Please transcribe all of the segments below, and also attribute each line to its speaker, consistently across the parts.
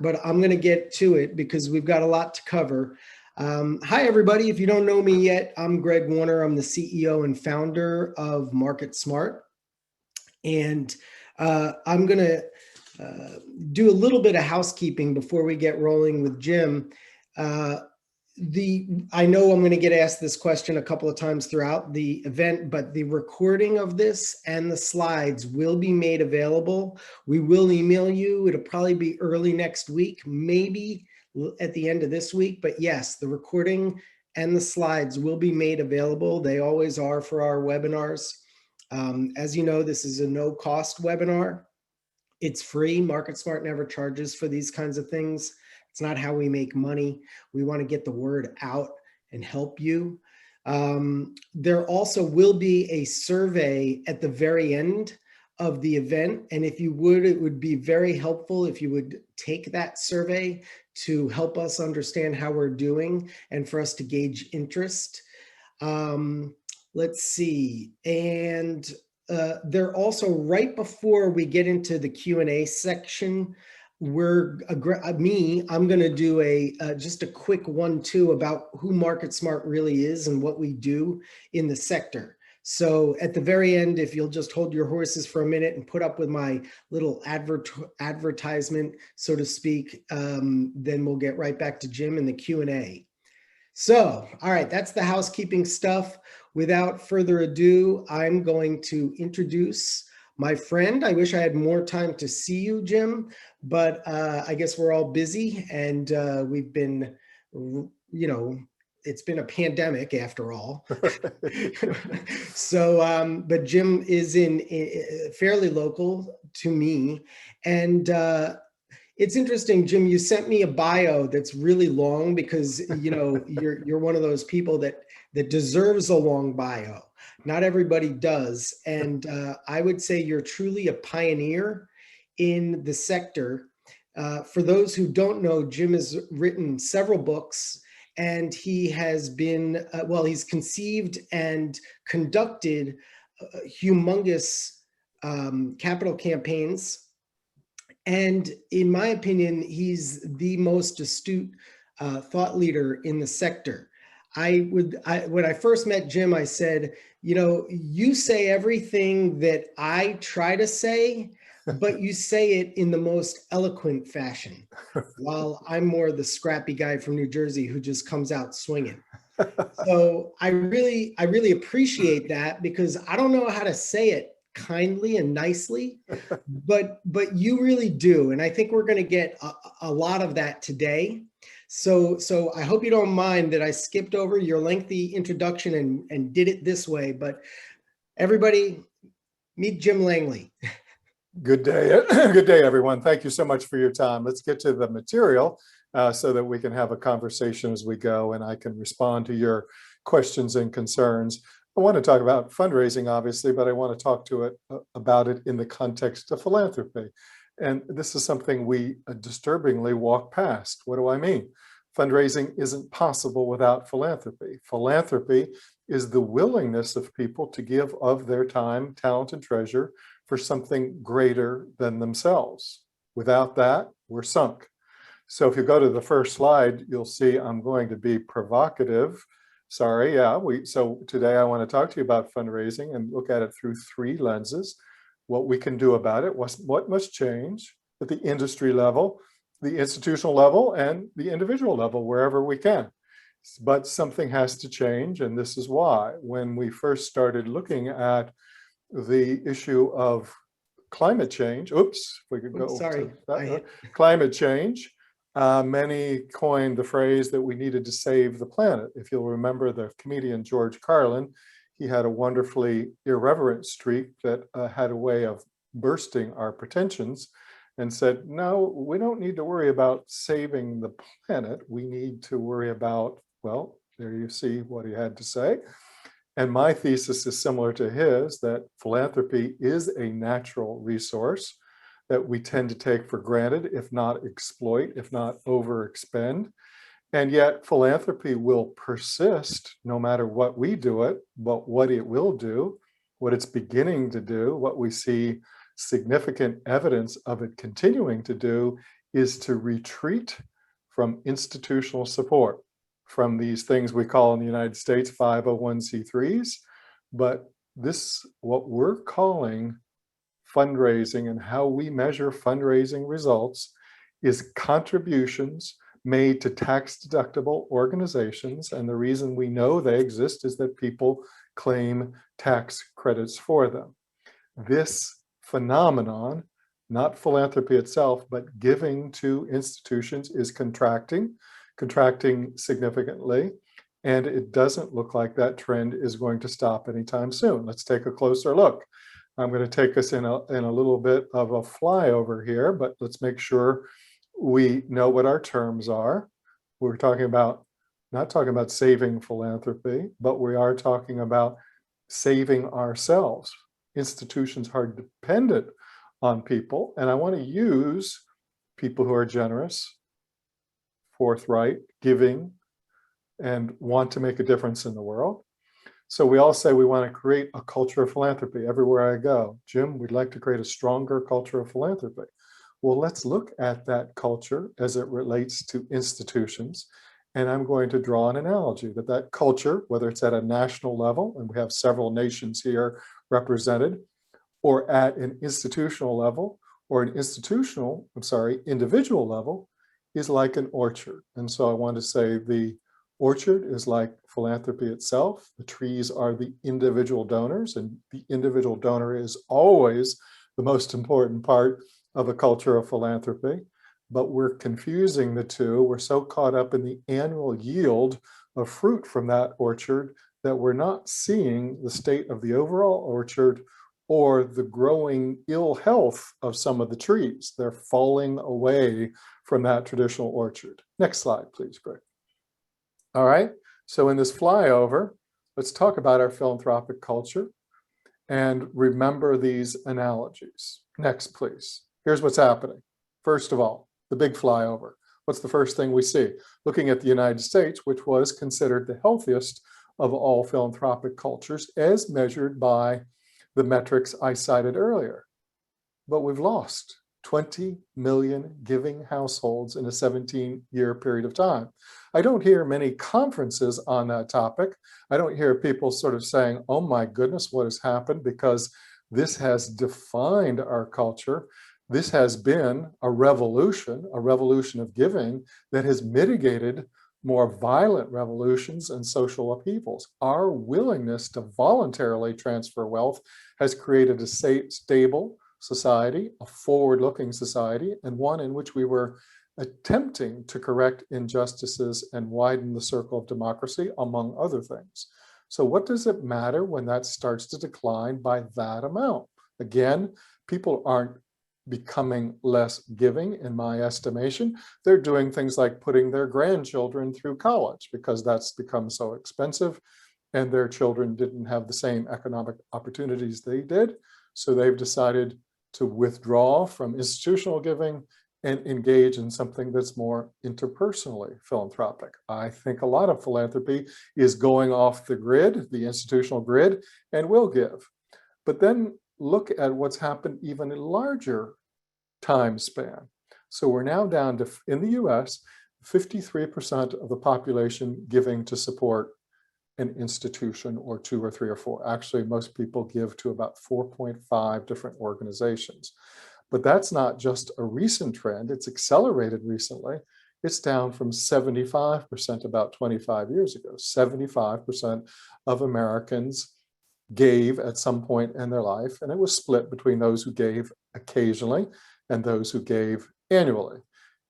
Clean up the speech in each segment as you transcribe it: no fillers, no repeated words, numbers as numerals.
Speaker 1: but I'm going to get to it because we've got a lot to cover. Hi, everybody. If you don't know me yet, I'm Greg Warner. I'm the CEO and founder of Market Smart. And I'm going to do a little bit of housekeeping before we get rolling with Jim. I know I'm going to get asked this question a couple of times throughout the event, but the recording of this and the slides will be made available. We will email you. It'll probably be early next week, maybe at the end of this week. But yes, the recording and the slides will be made available. They always are for our webinars. As you know, this is a no-cost webinar. It's free. Market Smart never charges for these kinds of things. It's not how we make money. We want to get the word out and help you. There also will be a survey at the very end of the event. And if you would, it would be very helpful if you would take that survey to help us understand how we're doing and for us to gauge interest. Let's see. And they're also, right before we get into the Q&A section, I'm going to do just a quick 1-2 about who Market Smart really is and what we do in the sector. So at the very end, if you'll just hold your horses for a minute and put up with my little advertisement, so to speak, then we'll get right back to Jim and the Q&A. So, all right, that's the housekeeping stuff. Without further ado, I'm going to introduce my friend. I wish I had more time to see you, Jim, but I guess we're all busy, and we've been, it's been a pandemic after all. So, but Jim is fairly local to me, and it's interesting, Jim, you sent me a bio that's really long because, you're one of those people that deserves a long bio. Not everybody does. And I would say you're truly a pioneer in the sector. For those who don't know, Jim has written several books, and he has been, he's conceived and conducted humongous capital campaigns. And in my opinion, he's the most astute thought leader in the sector. When I first met Jim, I said, you say everything that I try to say, but you say it in the most eloquent fashion, while I'm more the scrappy guy from New Jersey who just comes out swinging. So I really appreciate that, because I don't know how to say it kindly and nicely, but you really do. And I think we're going to get a lot of that today. So I hope you don't mind that I skipped over your lengthy introduction and did it this way, but everybody, meet Jim Langley.
Speaker 2: Good day. Good day, everyone. Thank you so much for your time. Let's get to the material so that we can have a conversation as we go, and I can respond to your questions and concerns. I want to talk about fundraising, obviously, but I want to talk about it in the context of philanthropy. And this is something we disturbingly walk past. What do I mean? Fundraising isn't possible without philanthropy. Philanthropy is the willingness of people to give of their time, talent, and treasure for something greater than themselves. Without that, we're sunk. So if you go to the first slide, you'll see I'm going to be provocative. Sorry, so today I want to talk to you about fundraising and look at it through 3 lenses. What we can do about it, what must change at the industry level, the institutional level, and the individual level, wherever we can. But something has to change, and this is why. When we first started looking at the issue of climate change, if we could go to that, climate change, many coined the phrase that we needed to save the planet. If you'll remember the comedian George Carlin, he had a wonderfully irreverent streak that had a way of bursting our pretensions and said, no, we don't need to worry about saving the planet. We need to worry about, well, there you see what he had to say. And my thesis is similar to his, that philanthropy is a natural resource that we tend to take for granted, if not exploit, if not overexpend. And yet philanthropy will persist no matter what we do it, but what it will do, what it's beginning to do, what we see significant evidence of it continuing to do, is to retreat from institutional support, from these things we call in the United States 501c3s, but this, what we're calling fundraising and how we measure fundraising results, is contributions made to tax-deductible organizations. And the reason we know they exist is that people claim tax credits for them. This phenomenon, not philanthropy itself, but giving to institutions, is contracting significantly. And it doesn't look like that trend is going to stop anytime soon. Let's take a closer look. I'm going to take us in a little bit of a flyover here, but let's make sure we know what our terms are. We're talking about, not talking about saving philanthropy, but we are talking about saving ourselves. Institutions are dependent on people, and I want to use people who are generous, forthright, giving, and want to make a difference in the world. So we all say we want to create a culture of philanthropy everywhere I go. Jim, we'd like to create a stronger culture of philanthropy. Well, let's look at that culture as it relates to institutions. And I'm going to draw an analogy that culture, whether it's at a national level, and we have several nations here represented, or at an institutional level, or an individual level, is like an orchard. And so I want to say the orchard is like philanthropy itself. The trees are the individual donors, and the individual donor is always the most important part of a culture of philanthropy. But we're confusing the two. We're so caught up in the annual yield of fruit from that orchard that we're not seeing the state of the overall orchard or the growing ill health of some of the trees. They're falling away from that traditional orchard. Next slide, please, Greg. All right, so in this flyover, let's talk about our philanthropic culture and remember these analogies. Next, please. Here's what's happening. First of all, the big flyover. What's the first thing we see? Looking at the United States, which was considered the healthiest of all philanthropic cultures as measured by the metrics I cited earlier. But we've lost 20 million giving households in a 17-year period of time. I don't hear many conferences on that topic. I don't hear people sort of saying, oh my goodness, what has happened? Because this has defined our culture. This has been a revolution of giving that has mitigated more violent revolutions and social upheavals. Our willingness to voluntarily transfer wealth has created a stable society, a forward-looking society, and one in which we were attempting to correct injustices and widen the circle of democracy, among other things. So what does it matter when that starts to decline by that amount? Again, people aren't becoming less giving, in my estimation. They're doing things like putting their grandchildren through college because that's become so expensive and their children didn't have the same economic opportunities they did. So they've decided to withdraw from institutional giving and engage in something that's more interpersonally philanthropic. I think a lot of philanthropy is going off the grid, the institutional grid, and will give. But then look at what's happened even in larger time span. So we're now down to, in the US, 53% of the population giving to support an institution or two or three or four. Actually, most people give to about 4.5 different organizations. But that's not just a recent trend, it's accelerated recently. It's down from 75% about 25 years ago. 75% of Americans gave at some point in their life, and it was split between those who gave occasionally and those who gave annually.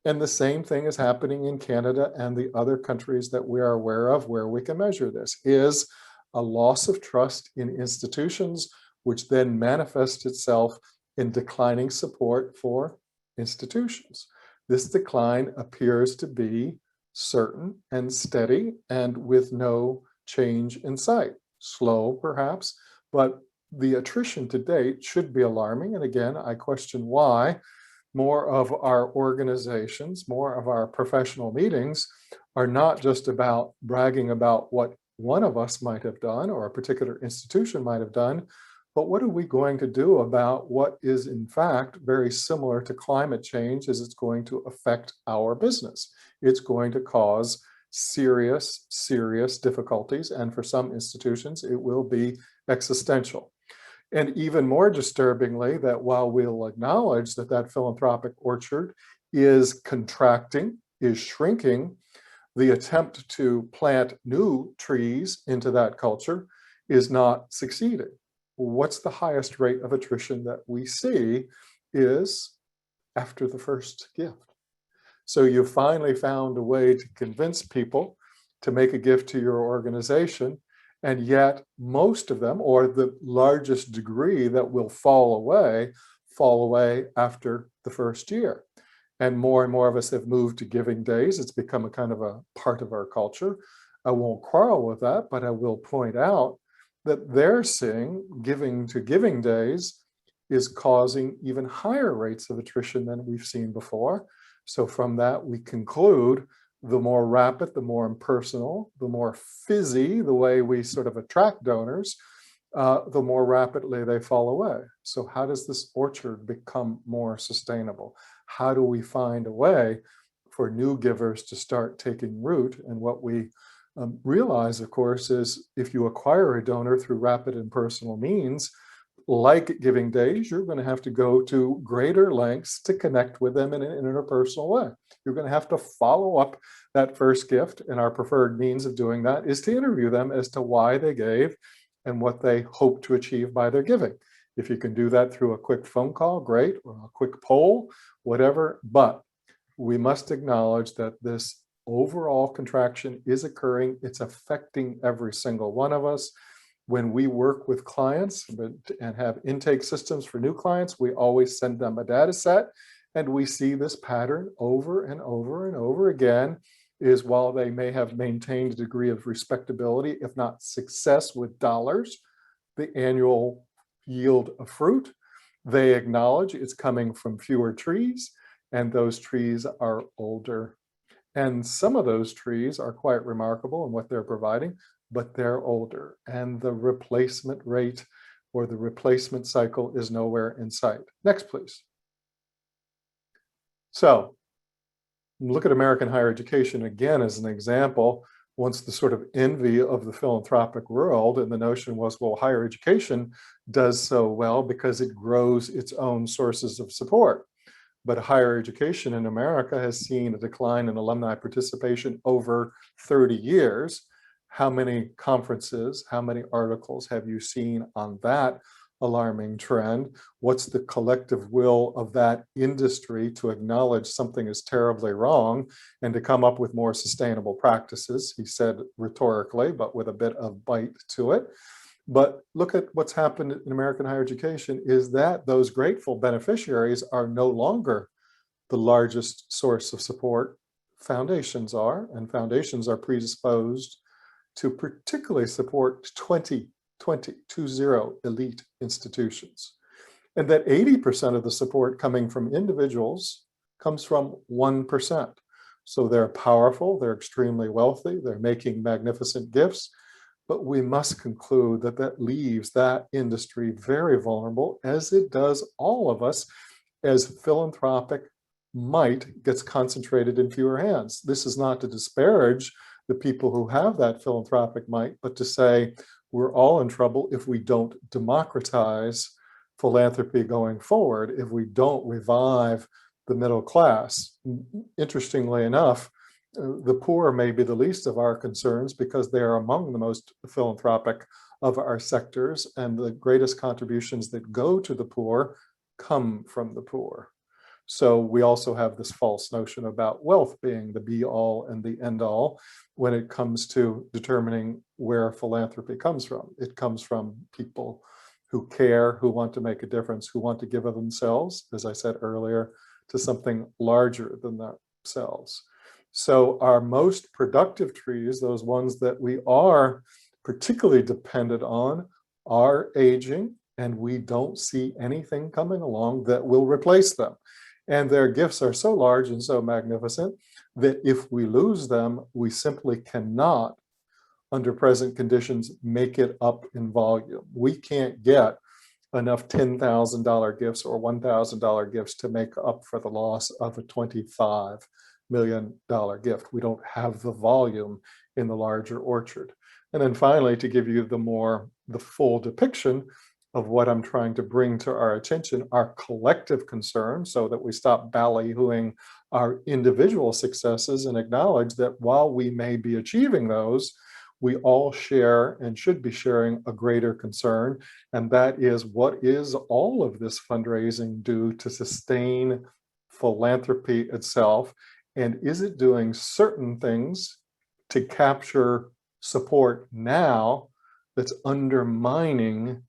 Speaker 2: And the same thing is happening in Canada and the other countries that we are aware of where we can measure this, is a loss of trust in institutions, which then manifests itself in declining support for institutions. This decline appears to be certain and steady and with no change in sight. Slow, perhaps, but the attrition to date should be alarming. And again, I question why more of our organizations, more of our professional meetings are not just about bragging about what one of us might have done or a particular institution might have done, But what are we going to do about what is in fact very similar to climate change, is it's going to affect our business. It's going to cause serious, serious difficulties. And for some institutions, it will be existential. And even more disturbingly, that while we'll acknowledge that that philanthropic orchard is contracting, is shrinking, the attempt to plant new trees into that culture is not succeeding. What's the highest rate of attrition that we see is after the first gift. So you finally found a way to convince people to make a gift to your organization, and yet most of them, or the largest degree that will fall away after the first year. And more of us have moved to giving days. It's become a kind of a part of our culture. I won't quarrel with that, but I will point out that they're seeing giving to giving days is causing even higher rates of attrition than we've seen before. So from that, we conclude the more rapid, the more impersonal, the more fizzy, the way we sort of attract donors, the more rapidly they fall away. So how does this orchard become more sustainable? How do we find a way for new givers to start taking root? And what we realize, of course, is if you acquire a donor through rapid and personal means, like giving days, you're going to have to go to greater lengths to connect with them in an interpersonal way. You're going to have to follow up that first gift, and our preferred means of doing that is to interview them as to why they gave and what they hope to achieve by their giving. If you can do that through a quick phone call, great, or a quick poll, whatever, but we must acknowledge that this overall contraction is occurring. It's affecting every single one of us. When we work with clients and have intake systems for new clients, we always send them a data set, and we see this pattern over and over and over again. Is while they may have maintained a degree of respectability, if not success with dollars, the annual yield of fruit, they acknowledge it's coming from fewer trees, and those trees are older. And some of those trees are quite remarkable in what they're providing, but they're older, and the replacement rate or the replacement cycle is nowhere in sight. Next, please. So look at American higher education again as an example. Once the sort of envy of the philanthropic world, and the notion was, well, higher education does so well because it grows its own sources of support. But higher education in America has seen a decline in alumni participation over 30 years. How many conferences, how many articles have you seen on that alarming trend? What's the collective will of that industry to acknowledge something is terribly wrong and to come up with more sustainable practices? He said rhetorically, but with a bit of bite to it. But look at what's happened in American higher education is that those grateful beneficiaries are no longer the largest source of support. Foundations are, and foundations are predisposed to particularly support 20 elite institutions. And that 80% of the support coming from individuals comes from 1%. So they're powerful, they're extremely wealthy, they're making magnificent gifts, but we must conclude that that leaves that industry very vulnerable, as it does all of us, as philanthropic might gets concentrated in fewer hands. This is not to disparage the people who have that philanthropic might, but to say we're all in trouble if we don't democratize philanthropy going forward, if we don't revive the middle class. Interestingly enough, the poor may be the least of our concerns because they are among the most philanthropic of our sectors, and the greatest contributions that go to the poor come from the poor. So we also have this false notion about wealth being the be all and the end all when it comes to determining where philanthropy comes from. It comes from people who care, who want to make a difference, who want to give of themselves, as I said earlier, to something larger than themselves. So our most productive trees, those ones that we are particularly dependent on, are aging, and we don't see anything coming along that will replace them. And their gifts are so large and so magnificent that if we lose them, we simply cannot, under present conditions, make it up in volume. We can't get enough $10,000 gifts or $1,000 gifts to make up for the loss of a $25 million gift. We don't have the volume in the larger orchard. And then finally, to give you the full depiction of what I'm trying to bring to our attention, our collective concern, so that we stop ballyhooing our individual successes and acknowledge that while we may be achieving those, we all share and should be sharing a greater concern. And that is, what is all of this fundraising do to sustain philanthropy itself? And is it doing certain things to capture support now that's undermining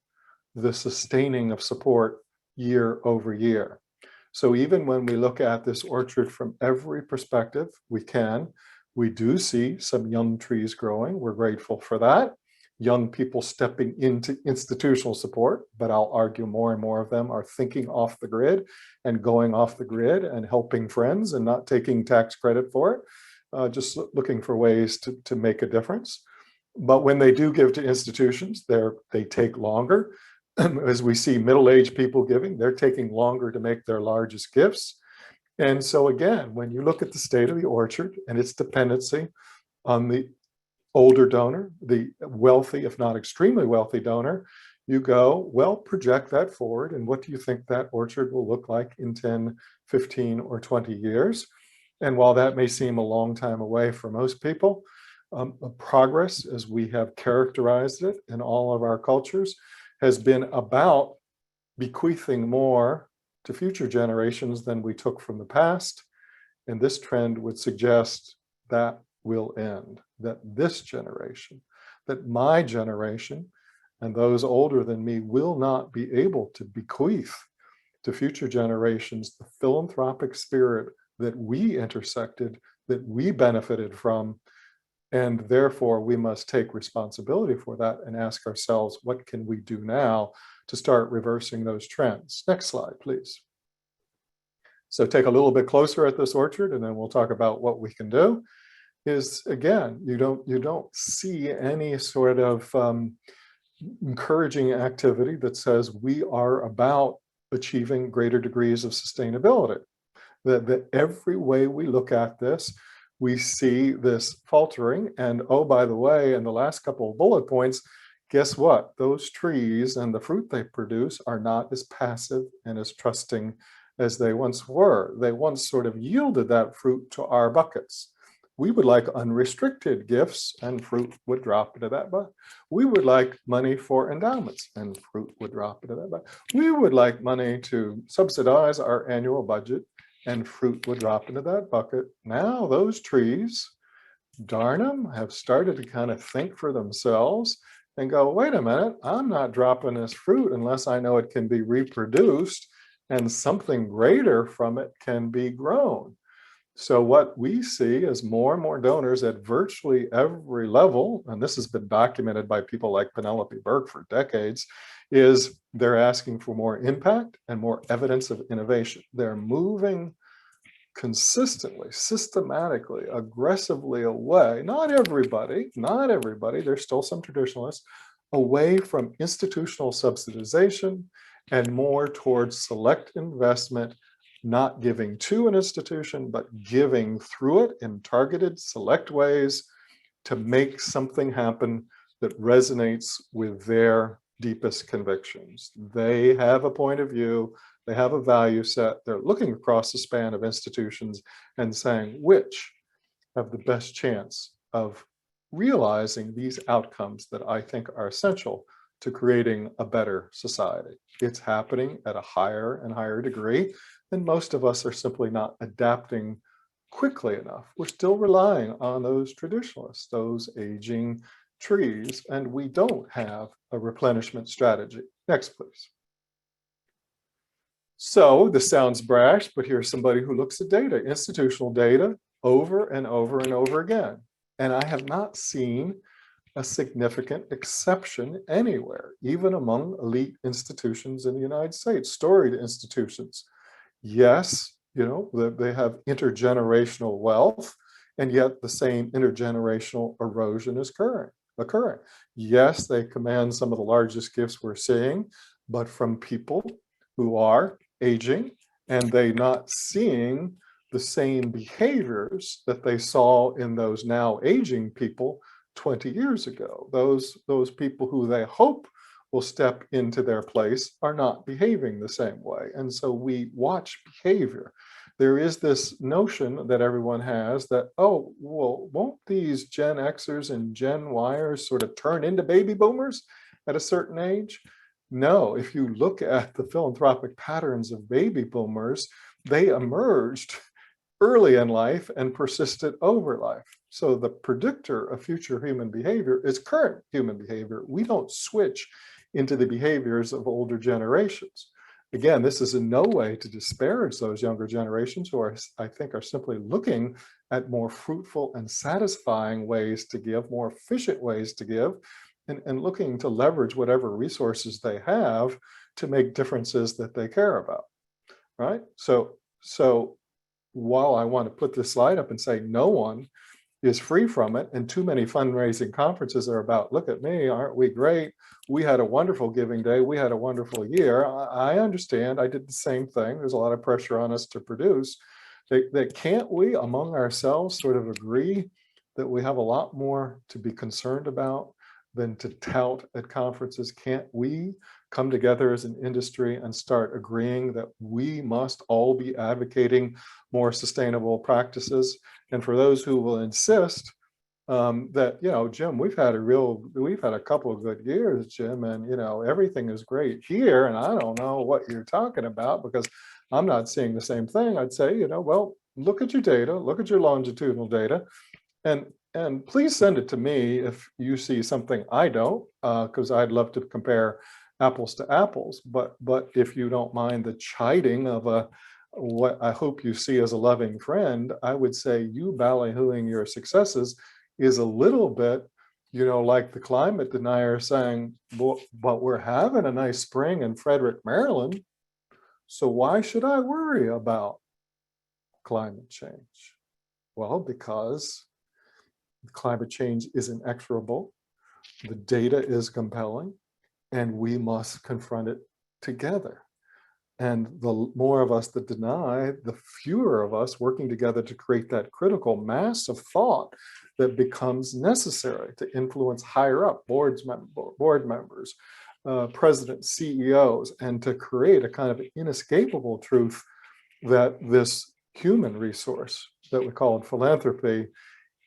Speaker 2: the sustaining of support year over year? So even when we look at this orchard from every perspective we do see some young trees growing. We're grateful for that. Young people stepping into institutional support, but I'll argue more and more of them are thinking off the grid and going off the grid and helping friends and not taking tax credit for it, just looking for ways to make a difference. But when they do give to institutions, they take longer. As we see middle-aged people giving, they're taking longer to make their largest gifts. And so again, when you look at the state of the orchard and its dependency on the older donor, the wealthy, if not extremely wealthy donor, you go, well, project that forward. And what do you think that orchard will look like in 10, 15, or 20 years? And while that may seem a long time away for most people, progress, as we have characterized it in all of our cultures, has been about bequeathing more to future generations than we took from the past. And this trend would suggest that will end, that this generation, that my generation and those older than me will not be able to bequeath to future generations the philanthropic spirit that we intersected, that we benefited from. And therefore, we must take responsibility for that and ask ourselves, what can we do now to start reversing those trends? Next slide, please. So take a little bit closer at this orchard, and then we'll talk about what we can do. Is again, you don't see any sort of encouraging activity that says we are about achieving greater degrees of sustainability. That every way we look at this, we see this faltering. And oh, by the way, in the last couple of bullet points, guess what? Those trees and the fruit they produce are not as passive and as trusting as they once were. They once sort of yielded that fruit to our buckets. We would like unrestricted gifts, and fruit would drop into that bucket. We would like money for endowments, and fruit would drop into that bucket. We would like money to subsidize our annual budget, and fruit would drop into that bucket. Now those trees, darn them, have started to kind of think for themselves and go, wait a minute, I'm not dropping this fruit unless I know it can be reproduced and something greater from it can be grown. So what we see is more and more donors at virtually every level, and this has been documented by people like Penelope Burke for decades, is they're asking for more impact and more evidence of innovation. They're moving consistently, systematically, aggressively away, not everybody, there's still some traditionalists, away from institutional subsidization and more towards select investment, not giving to an institution, but giving through it in targeted, select ways to make something happen that resonates with their deepest convictions. They have a point of view, they have a value set, they're looking across the span of institutions and saying, which have the best chance of realizing these outcomes that I think are essential to creating a better society. It's happening at a higher and higher degree, and most of us are simply not adapting quickly enough. We're still relying on those traditionalists, those aging trees, and we don't have a replenishment strategy. Next, please. So this sounds brash, but here's somebody who looks at data, institutional data, over and over and over again. And I have not seen a significant exception anywhere, even among elite institutions in the United States, storied institutions. Yes, you know, they have intergenerational wealth, and yet the same intergenerational erosion is occurring. Yes, they command some of the largest gifts we're seeing, but from people who are aging and they not seeing the same behaviors that they saw in those now aging people 20 years ago. Those people who they hope will step into their place are not behaving the same way. And so we watch behavior. There is this notion that everyone has that, oh, well, won't these Gen Xers and Gen Yers sort of turn into baby boomers at a certain age? No, if you look at the philanthropic patterns of baby boomers, they emerged early in life and persisted over life. So the predictor of future human behavior is current human behavior. We don't switch into the behaviors of older generations. Again, this is in no way to disparage those younger generations who are, I think, are simply looking at more fruitful and satisfying ways to give, more efficient ways to give, and looking to leverage whatever resources they have to make differences that they care about, right? So while I want to put this slide up and say no one is free from it, and too many fundraising conferences are about, look at me, aren't we great? We had a wonderful giving day. We had a wonderful year. I understand. I did the same thing. There's a lot of pressure on us to produce. That can't we among ourselves sort of agree that we have a lot more to be concerned about than to tout at conferences? Can't we come together as an industry and start agreeing that we must all be advocating more sustainable practices? And for those who will insist that, you know, Jim, we've had a couple of good years, Jim, and, you know, everything is great here, and I don't know what you're talking about because I'm not seeing the same thing. I'd say, you know, well, look at your data, look at your longitudinal data, and please send it to me if you see something I don't, because I'd love to compare apples to apples. But if you don't mind the chiding of what I hope you see as a loving friend, I would say you ballyhooing your successes is a little bit, you know, like the climate denier saying, well, but we're having a nice spring in Frederick, Maryland, so why should I worry about climate change? Well, because climate change is inexorable, the data is compelling, and we must confront it together. And the more of us that deny, the fewer of us working together to create that critical mass of thought that becomes necessary to influence higher up board members, presidents, CEOs, and to create a kind of inescapable truth that this human resource that we call philanthropy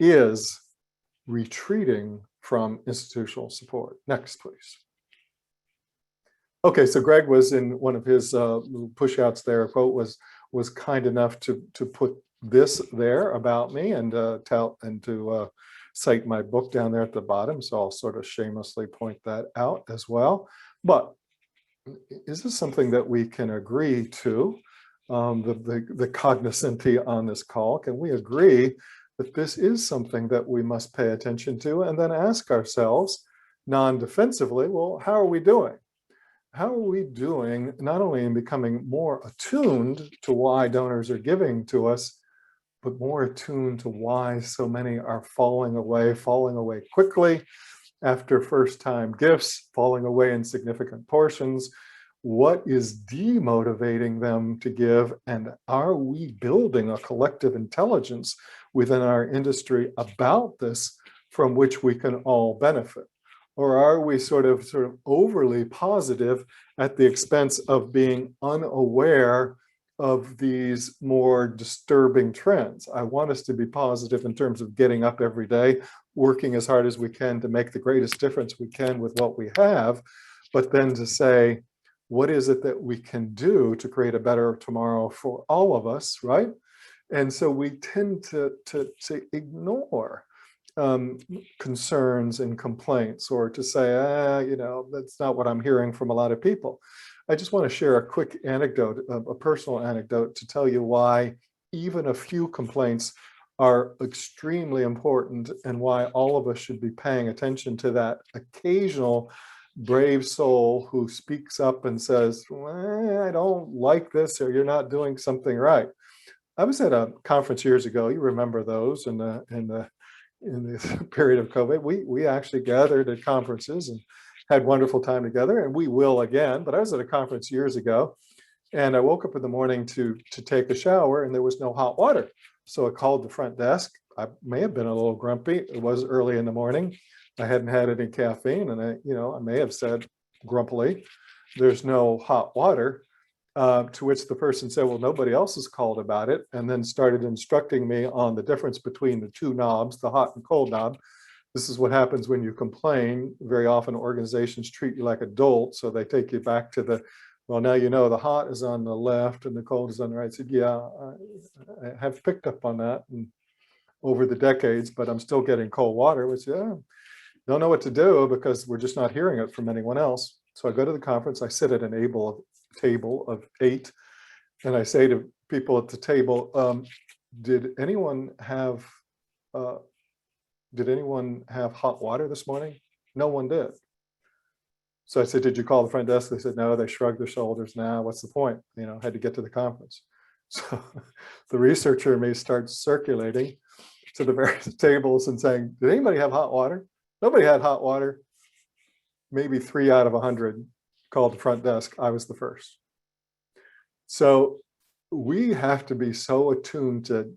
Speaker 2: is retreating from institutional support. Next, please. Okay, so Greg was in one of his push outs there, a quote was kind enough to put this there about me and to cite my book down there at the bottom. So I'll sort of shamelessly point that out as well. But is this something that we can agree to? The cognoscenti on this call, can we agree that this is something that we must pay attention to and then ask ourselves non-defensively, well, how are we doing? How are we doing not only in becoming more attuned to why donors are giving to us, but more attuned to why so many are falling away quickly after first-time gifts, falling away in significant portions? What is demotivating them to give? And are we building a collective intelligence within our industry about this from which we can all benefit? Or are we sort of overly positive at the expense of being unaware of these more disturbing trends? I want us to be positive in terms of getting up every day, working as hard as we can to make the greatest difference we can with what we have, but then to say, what is it that we can do to create a better tomorrow for all of us, right? And so we tend to ignore concerns and complaints, or to say, you know, that's not what I'm hearing from a lot of people. I just want to share a quick anecdote, a personal anecdote, to tell you why even a few complaints are extremely important and why all of us should be paying attention to that occasional brave soul who speaks up and says, well, I don't like this, or you're not doing something right. I was at a conference years ago. You remember those in the period of COVID. We actually gathered at conferences, and had wonderful time together, and we will again. But I was at a conference years ago, and I woke up in the morning to take a shower, and there was no hot water. So I called the front desk. I may have been a little grumpy. It was early in the morning. I hadn't had any caffeine, and I may have said grumpily, "There's no hot water." To which the person said, "Well, nobody else has called about it," and then started instructing me on the difference between the two knobs, the hot and cold knob. This is what happens when you complain. Very often organizations treat you like a dolt, so they take you back to well, now you know the hot is on the left and the cold is on the right. I said, yeah, I have picked up on that over the decades, but I'm still getting cold water, which, don't know what to do because we're just not hearing it from anyone else. So I go to the conference, I sit at an table of 8, and I say to people at the table, did anyone have hot water this morning? No one did. So I said, did you call the front desk? They said, no. They shrugged their shoulders. Nah, what's the point? Had to get to the conference. So the researcher may start circulating to the various tables and saying, did anybody have hot water? Nobody had hot water. Maybe 3 out of 100 called the front desk. I was the first. So we have to be so attuned to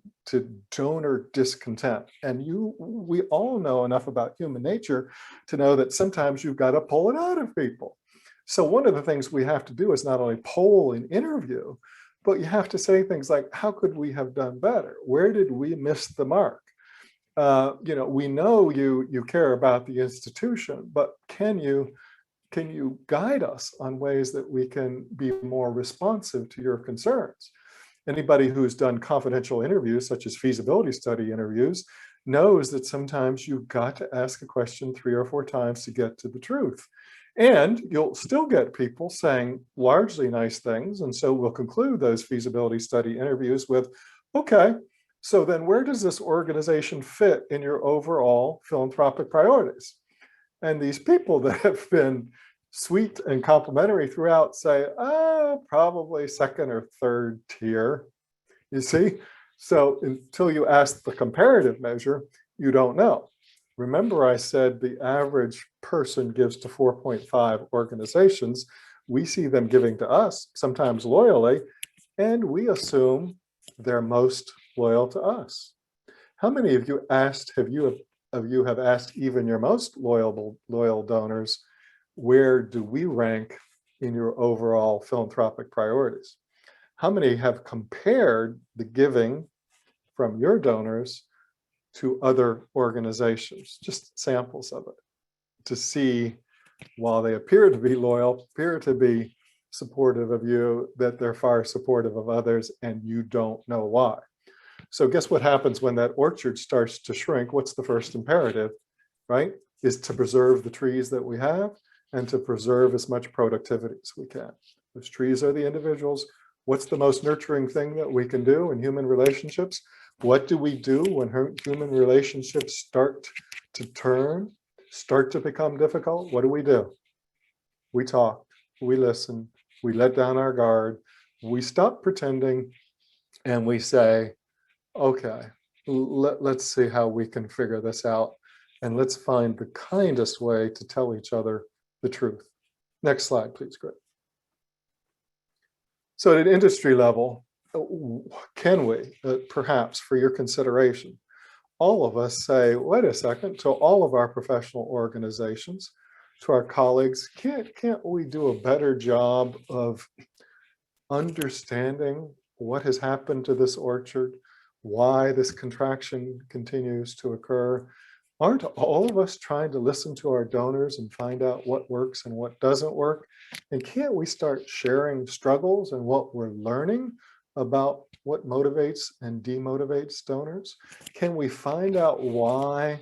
Speaker 2: donor discontent. And we all know enough about human nature to know that sometimes you've got to pull it out of people. So one of the things we have to do is not only poll and interview, but you have to say things like, how could we have done better? Where did we miss the mark? We know you care about the institution, but can you guide us on ways that we can be more responsive to your concerns? Anybody who's done confidential interviews, such as feasibility study interviews, knows that sometimes you've got to ask a question 3 or 4 times to get to the truth. And you'll still get people saying largely nice things. And so we'll conclude those feasibility study interviews with, okay, so then where does this organization fit in your overall philanthropic priorities? And these people that have been sweet and complimentary throughout say, probably second or third tier, you see? So until you ask the comparative measure, you don't know. Remember I said the average person gives to 4.5 organizations. We see them giving to us, sometimes loyally, and we assume they're most loyal to us. How many of you have asked even your most loyal donors, where do we rank in your overall philanthropic priorities? How many have compared the giving from your donors to other organizations, just samples of it, to see, while they appear to be loyal, appear to be supportive of you, that they're far supportive of others and you don't know why. So guess what happens when that orchard starts to shrink? What's the first imperative, right? Is to preserve the trees that we have and to preserve as much productivity as we can. Those trees are the individuals. What's the most nurturing thing that we can do in human relationships? What do we do when human relationships start to turn, start to become difficult? What do? We talk, we listen, we let down our guard, we stop pretending, and we say, okay, let's see how we can figure this out, and let's find the kindest way to tell each other the truth. Next slide, please, Greg. So at an industry level, can we, perhaps for your consideration, all of us say, wait a second, to all of our professional organizations, to our colleagues, can't we do a better job of understanding what has happened to this orchard, why this contraction continues to occur? Aren't all of us trying to listen to our donors and find out what works and what doesn't work? And can't we start sharing struggles and what we're learning about what motivates and demotivates donors? Can we find out why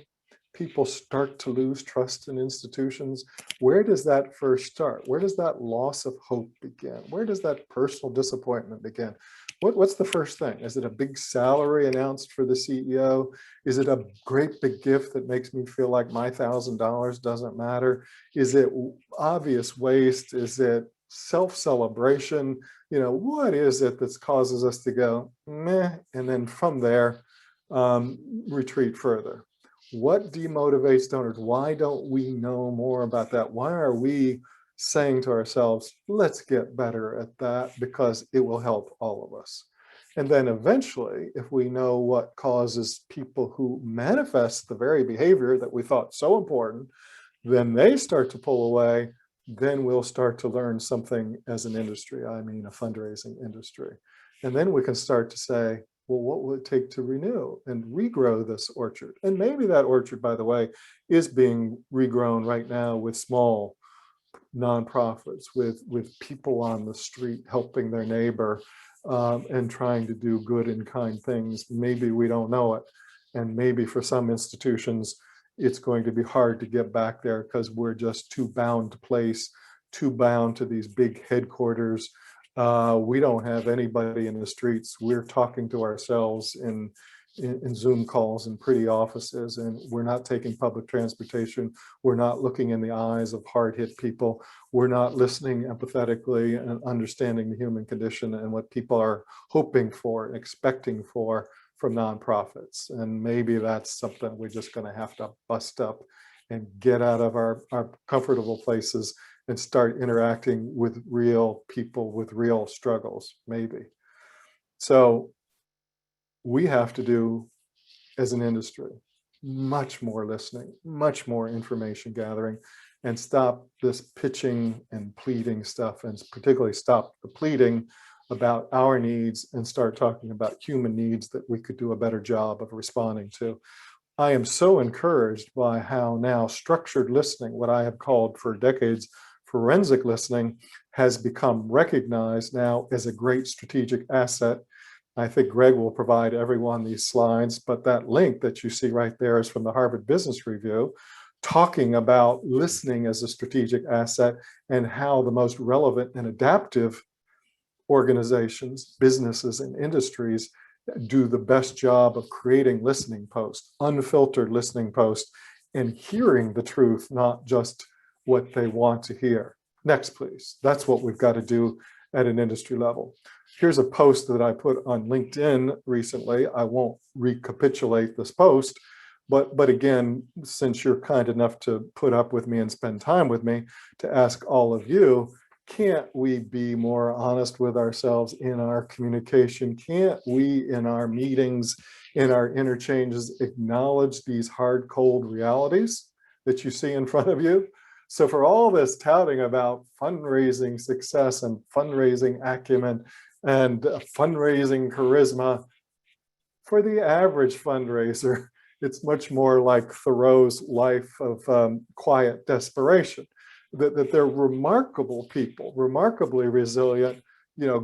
Speaker 2: people start to lose trust in institutions? Where does that first start? Where does that loss of hope begin? Where does that personal disappointment begin? What's the first thing? Is it a big salary announced for the CEO? Is it a great big gift that makes me feel like my $1,000 doesn't matter? Is it obvious waste? Is it self-celebration? What is it that causes us to go, meh, and then from there, retreat further? What demotivates donors? Why don't we know more about that? Why are we saying to ourselves, let's get better at that because it will help all of us? And then eventually, if we know what causes people who manifest the very behavior that we thought so important, then they start to pull away, then we'll start to learn something as an industry, I mean a fundraising industry. And then we can start to say, well, what will it take to renew and regrow this orchard? And maybe that orchard, by the way, is being regrown right now with small nonprofits, with people on the street helping their neighbor, and trying to do good and kind things. Maybe we don't know it. And maybe for some institutions, it's going to be hard to get back there because we're just too bound to place, too bound to these big headquarters. We don't have anybody in the streets. We're talking to ourselves in Zoom calls in pretty offices, and we're not taking public transportation. We're not looking in the eyes of hard-hit people. We're not listening empathetically and understanding the human condition and what people are hoping for and expecting for from nonprofits. And maybe that's something we're just going to have to bust up and get out of our comfortable places and start interacting with real people with real struggles, maybe. So we have to do, as an industry, much more listening, much more information gathering, and stop this pitching and pleading stuff, and particularly stop the pleading about our needs and start talking about human needs that we could do a better job of responding to. I am so encouraged by how now structured listening, what I have called for decades forensic listening, has become recognized now as a great strategic asset. I think Greg will provide everyone these slides, but that link that you see right there is from the Harvard Business Review, talking about listening as a strategic asset and how the most relevant and adaptive organizations, businesses, and industries do the best job of creating listening posts, unfiltered listening posts, and hearing the truth, not just what they want to hear. Next, please. That's what we've got to do at an industry level. Here's a post that I put on LinkedIn recently. I won't recapitulate this post, but again, since you're kind enough to put up with me and spend time with me, to ask all of you, can't we be more honest with ourselves in our communication? Can't we, in our meetings, in our interchanges, acknowledge these hard, cold realities that you see in front of you? So for all this touting about fundraising success and fundraising acumen and fundraising charisma, for the average fundraiser, it's much more like Thoreau's life of quiet desperation. That they're remarkable people, remarkably resilient,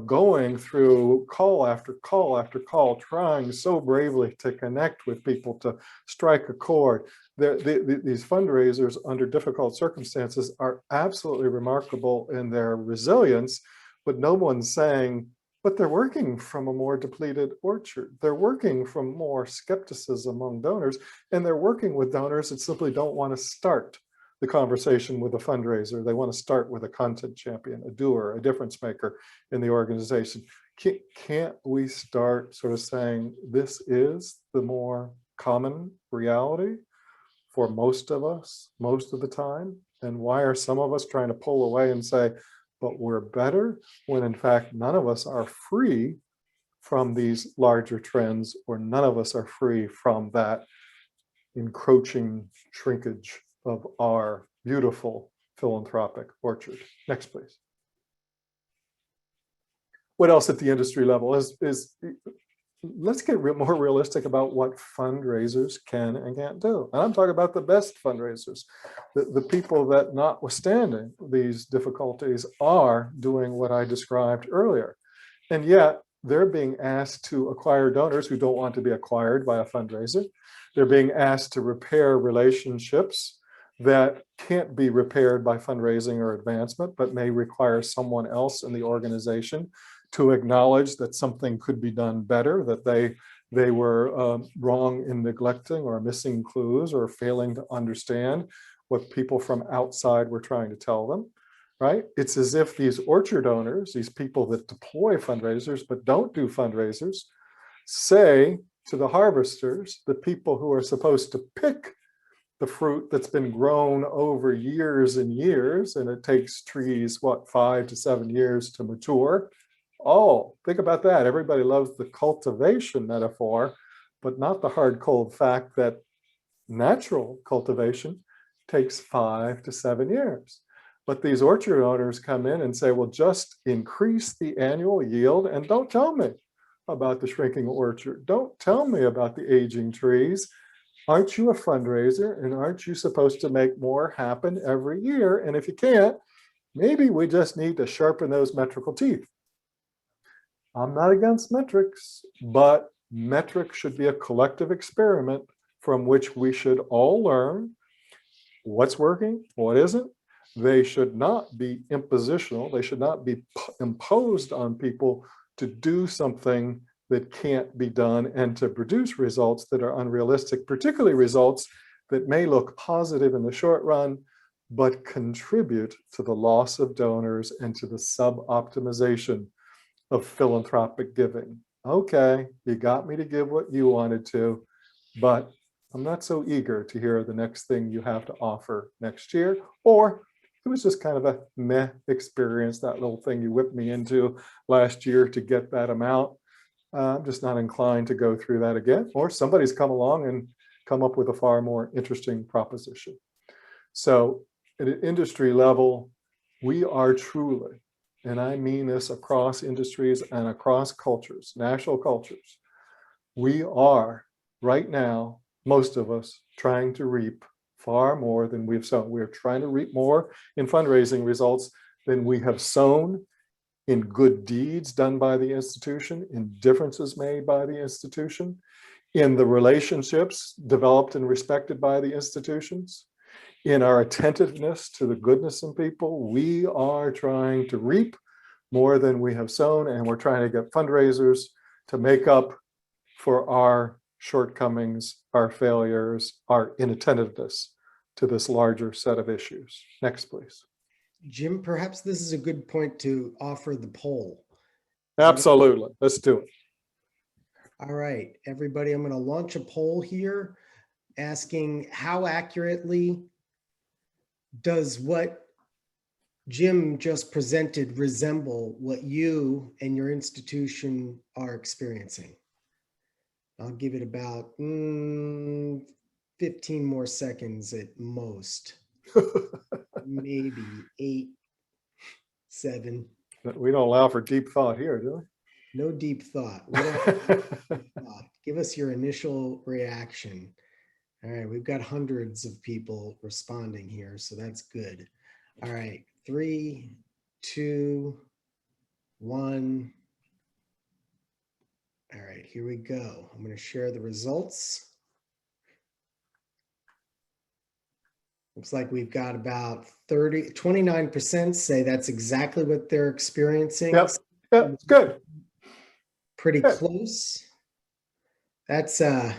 Speaker 2: going through call after call after call, trying so bravely to connect with people, to strike a chord. These fundraisers under difficult circumstances are absolutely remarkable in their resilience, but no one's saying, but they're working from a more depleted orchard. They're working from more skepticism among donors, and they're working with donors that simply don't want to start the conversation with a fundraiser. They want to start with a content champion, a doer, a difference maker in the organization. Can't we start sort of saying this is the more common reality for most of us, most of the time? And why are some of us trying to pull away and say, but we're better, when in fact none of us are free from these larger trends, or none of us are free from that encroaching shrinkage of our beautiful philanthropic orchard. Next, please. What else at the industry level is let's get more realistic about what fundraisers can and can't do. And I'm talking about the best fundraisers, the people that, notwithstanding these difficulties, are doing what I described earlier. And yet they're being asked to acquire donors who don't want to be acquired by a fundraiser. They're being asked to repair relationships that can't be repaired by fundraising or advancement, but may require someone else in the organization to acknowledge that something could be done better, that they were wrong in neglecting or missing clues or failing to understand what people from outside were trying to tell them, right? It's as if these orchard owners, these people that deploy fundraisers but don't do fundraisers, say to the harvesters, the people who are supposed to pick the fruit that's been grown over years and years, and it takes trees, what, 5 to 7 years to mature. Oh, think about that. Everybody loves the cultivation metaphor, but not the hard, cold fact that natural cultivation takes 5 to 7 years. But these orchard owners come in and say, well, just increase the annual yield and don't tell me about the shrinking orchard. Don't tell me about the aging trees. Aren't you a fundraiser, and aren't you supposed to make more happen every year? And if you can't, maybe we just need to sharpen those metrical teeth. I'm not against metrics, but metrics should be a collective experiment from which we should all learn what's working, what isn't. They should not be impositional. They should not be imposed on people to do something that can't be done and to produce results that are unrealistic, particularly results that may look positive in the short run, but contribute to the loss of donors and to the sub-optimization of philanthropic giving. Okay, you got me to give what you wanted to, but I'm not so eager to hear the next thing you have to offer next year. Or it was just kind of a meh experience, that little thing you whipped me into last year to get that amount. I'm just not inclined to go through that again. Or somebody's come along and come up with a far more interesting proposition. So at an industry level, we are truly, and I mean this across industries and across cultures, national cultures, we are right now, most of us, trying to reap far more than we've sown. We're trying to reap more in fundraising results than we have sown in good deeds done by the institution, in differences made by the institution, in the relationships developed and respected by the institutions, in our attentiveness to the goodness in people. We are trying to reap more than we have sown, and we're trying to get fundraisers to make up for our shortcomings, our failures, our inattentiveness to this larger set of issues. Next, please.
Speaker 1: Jim, perhaps this is a good point to offer the poll.
Speaker 2: Absolutely. Let's do it.
Speaker 1: All right, everybody, I'm going to launch a poll here asking how accurately does what Jim just presented resemble what you and your institution are experiencing? I'll give it about 15 more seconds at most. Maybe 8, 7.
Speaker 2: We don't allow for deep thought here, do we?
Speaker 1: No deep thought. We don't have deep thought. Give us your initial reaction. All right, we've got hundreds of people responding here, so that's good. All right, 3, 2, 1. All right, here we go. I'm going to share the results. Looks like we've got about 29% say that's exactly what they're experiencing.
Speaker 2: Yep, good.
Speaker 1: Pretty close. That's a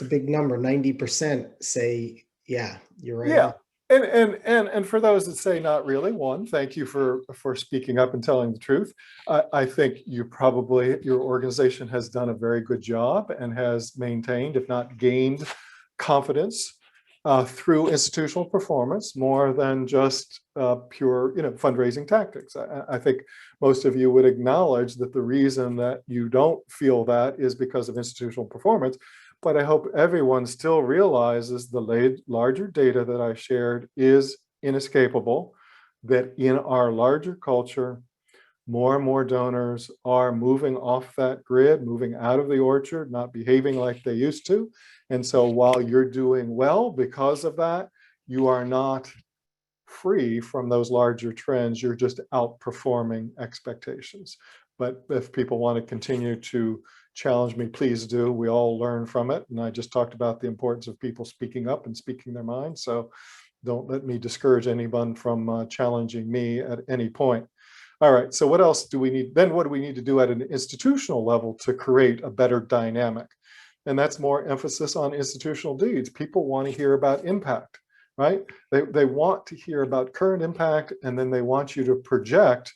Speaker 1: big number. 90% say, yeah, you're right.
Speaker 2: Yeah. And for those that say not really, one, thank you for speaking up and telling the truth. I think your organization has done a very good job and has maintained, if not gained, confidence through institutional performance more than just pure fundraising tactics. I think most of you would acknowledge that the reason that you don't feel that is because of institutional performance. But I hope everyone still realizes the larger data that I shared is inescapable, that in our larger culture, more and more donors are moving off that grid, moving out of the orchard, not behaving like they used to. And so while you're doing well because of that, you are not free from those larger trends. You're just outperforming expectations. But if people want to continue to challenge me, please do. We all learn from it. And I just talked about the importance of people speaking up and speaking their mind. So don't let me discourage anyone from challenging me at any point. All right, so what else do we need? Then what do we need to do at an institutional level to create a better dynamic? And that's more emphasis on institutional deeds. People want to hear about impact, right? They want to hear about current impact, and then they want you to project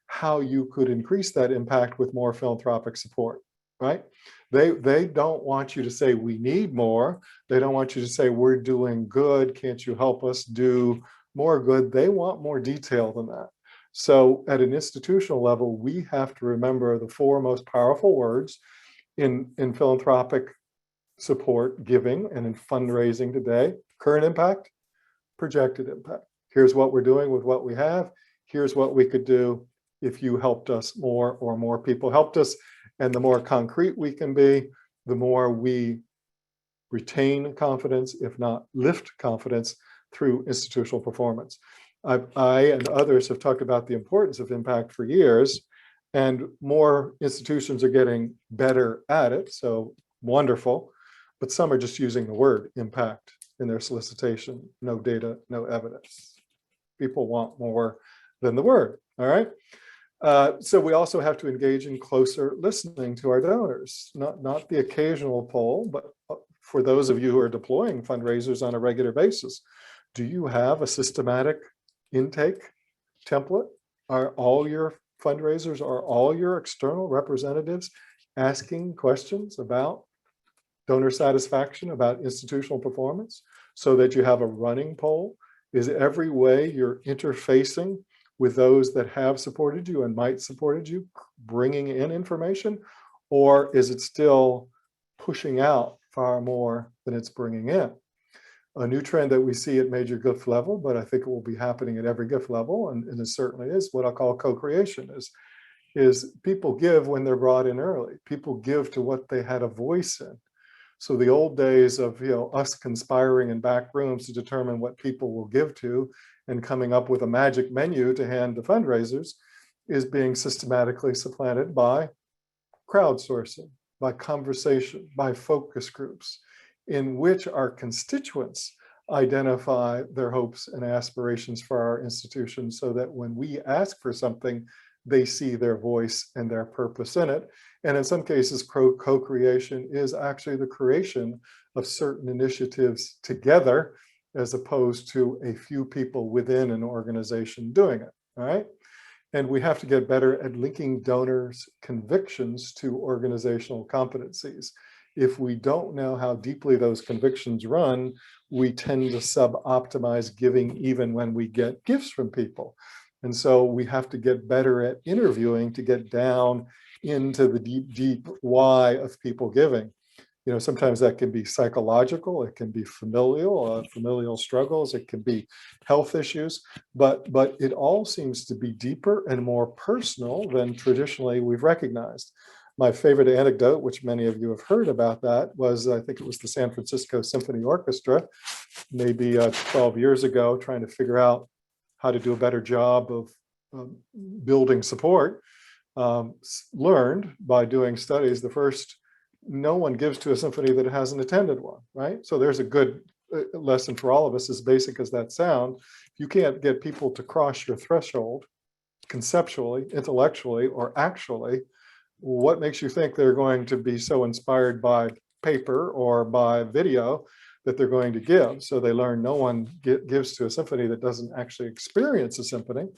Speaker 2: how you could increase that impact with more philanthropic support. right? They don't want you to say, we need more. They don't want you to say, we're doing good. Can't you help us do more good? They want more detail than that. So at an institutional level, we have to remember the four most powerful words in philanthropic support giving and in fundraising today: current impact, projected impact. Here's what we're doing with what we have. Here's what we could do if you helped us more or more people helped us. And the more concrete we can be, the more we retain confidence, if not lift confidence, through institutional performance. I and others have talked about the importance of impact for years, and more institutions are getting better at it. So wonderful. But some are just using the word impact in their solicitation. No data, no evidence. People want more than the word. All right. So we also have to engage in closer listening to our donors, not the occasional poll, but for those of you who are deploying fundraisers on a regular basis, do you have a systematic intake template? Are all your fundraisers, are all your external representatives asking questions about donor satisfaction, about institutional performance, so that you have a running poll? Is every way you're interfacing with those that have supported you and might supported you, bringing in information? Or is it still pushing out far more than it's bringing in? A new trend that we see at major gift level, but I think it will be happening at every gift level, and it certainly is, what I'll call co-creation, is people give when they're brought in early. People give to what they had a voice in. So the old days of us conspiring in back rooms to determine what people will give to and coming up with a magic menu to hand to fundraisers is being systematically supplanted by crowdsourcing, by conversation, by focus groups, in which our constituents identify their hopes and aspirations for our institution, so that when we ask for something, they see their voice and their purpose in it. And in some cases, co-creation is actually the creation of certain initiatives together, as opposed to a few people within an organization doing it. All right. And we have to get better at linking donors' convictions to organizational competencies. If we don't know how deeply those convictions run, we tend to sub-optimize giving even when we get gifts from people. And so we have to get better at interviewing to get down into the deep why of people giving. Sometimes that can be psychological, it can be familial struggles, it can be health issues, but it all seems to be deeper and more personal than traditionally we've recognized. My favorite anecdote, which many of you have heard about that, was, I think it was the San Francisco Symphony Orchestra, maybe 12 years ago, trying to figure out how to do a better job of building support, learned by doing studies. No one gives to a symphony that hasn't attended one, right? So there's a good lesson for all of us, as basic as that sound. If you can't get people to cross your threshold conceptually, intellectually, or actually, what makes you think they're going to be so inspired by paper or by video that they're going to give? So they learn no one gives to a symphony that doesn't actually experience a symphony.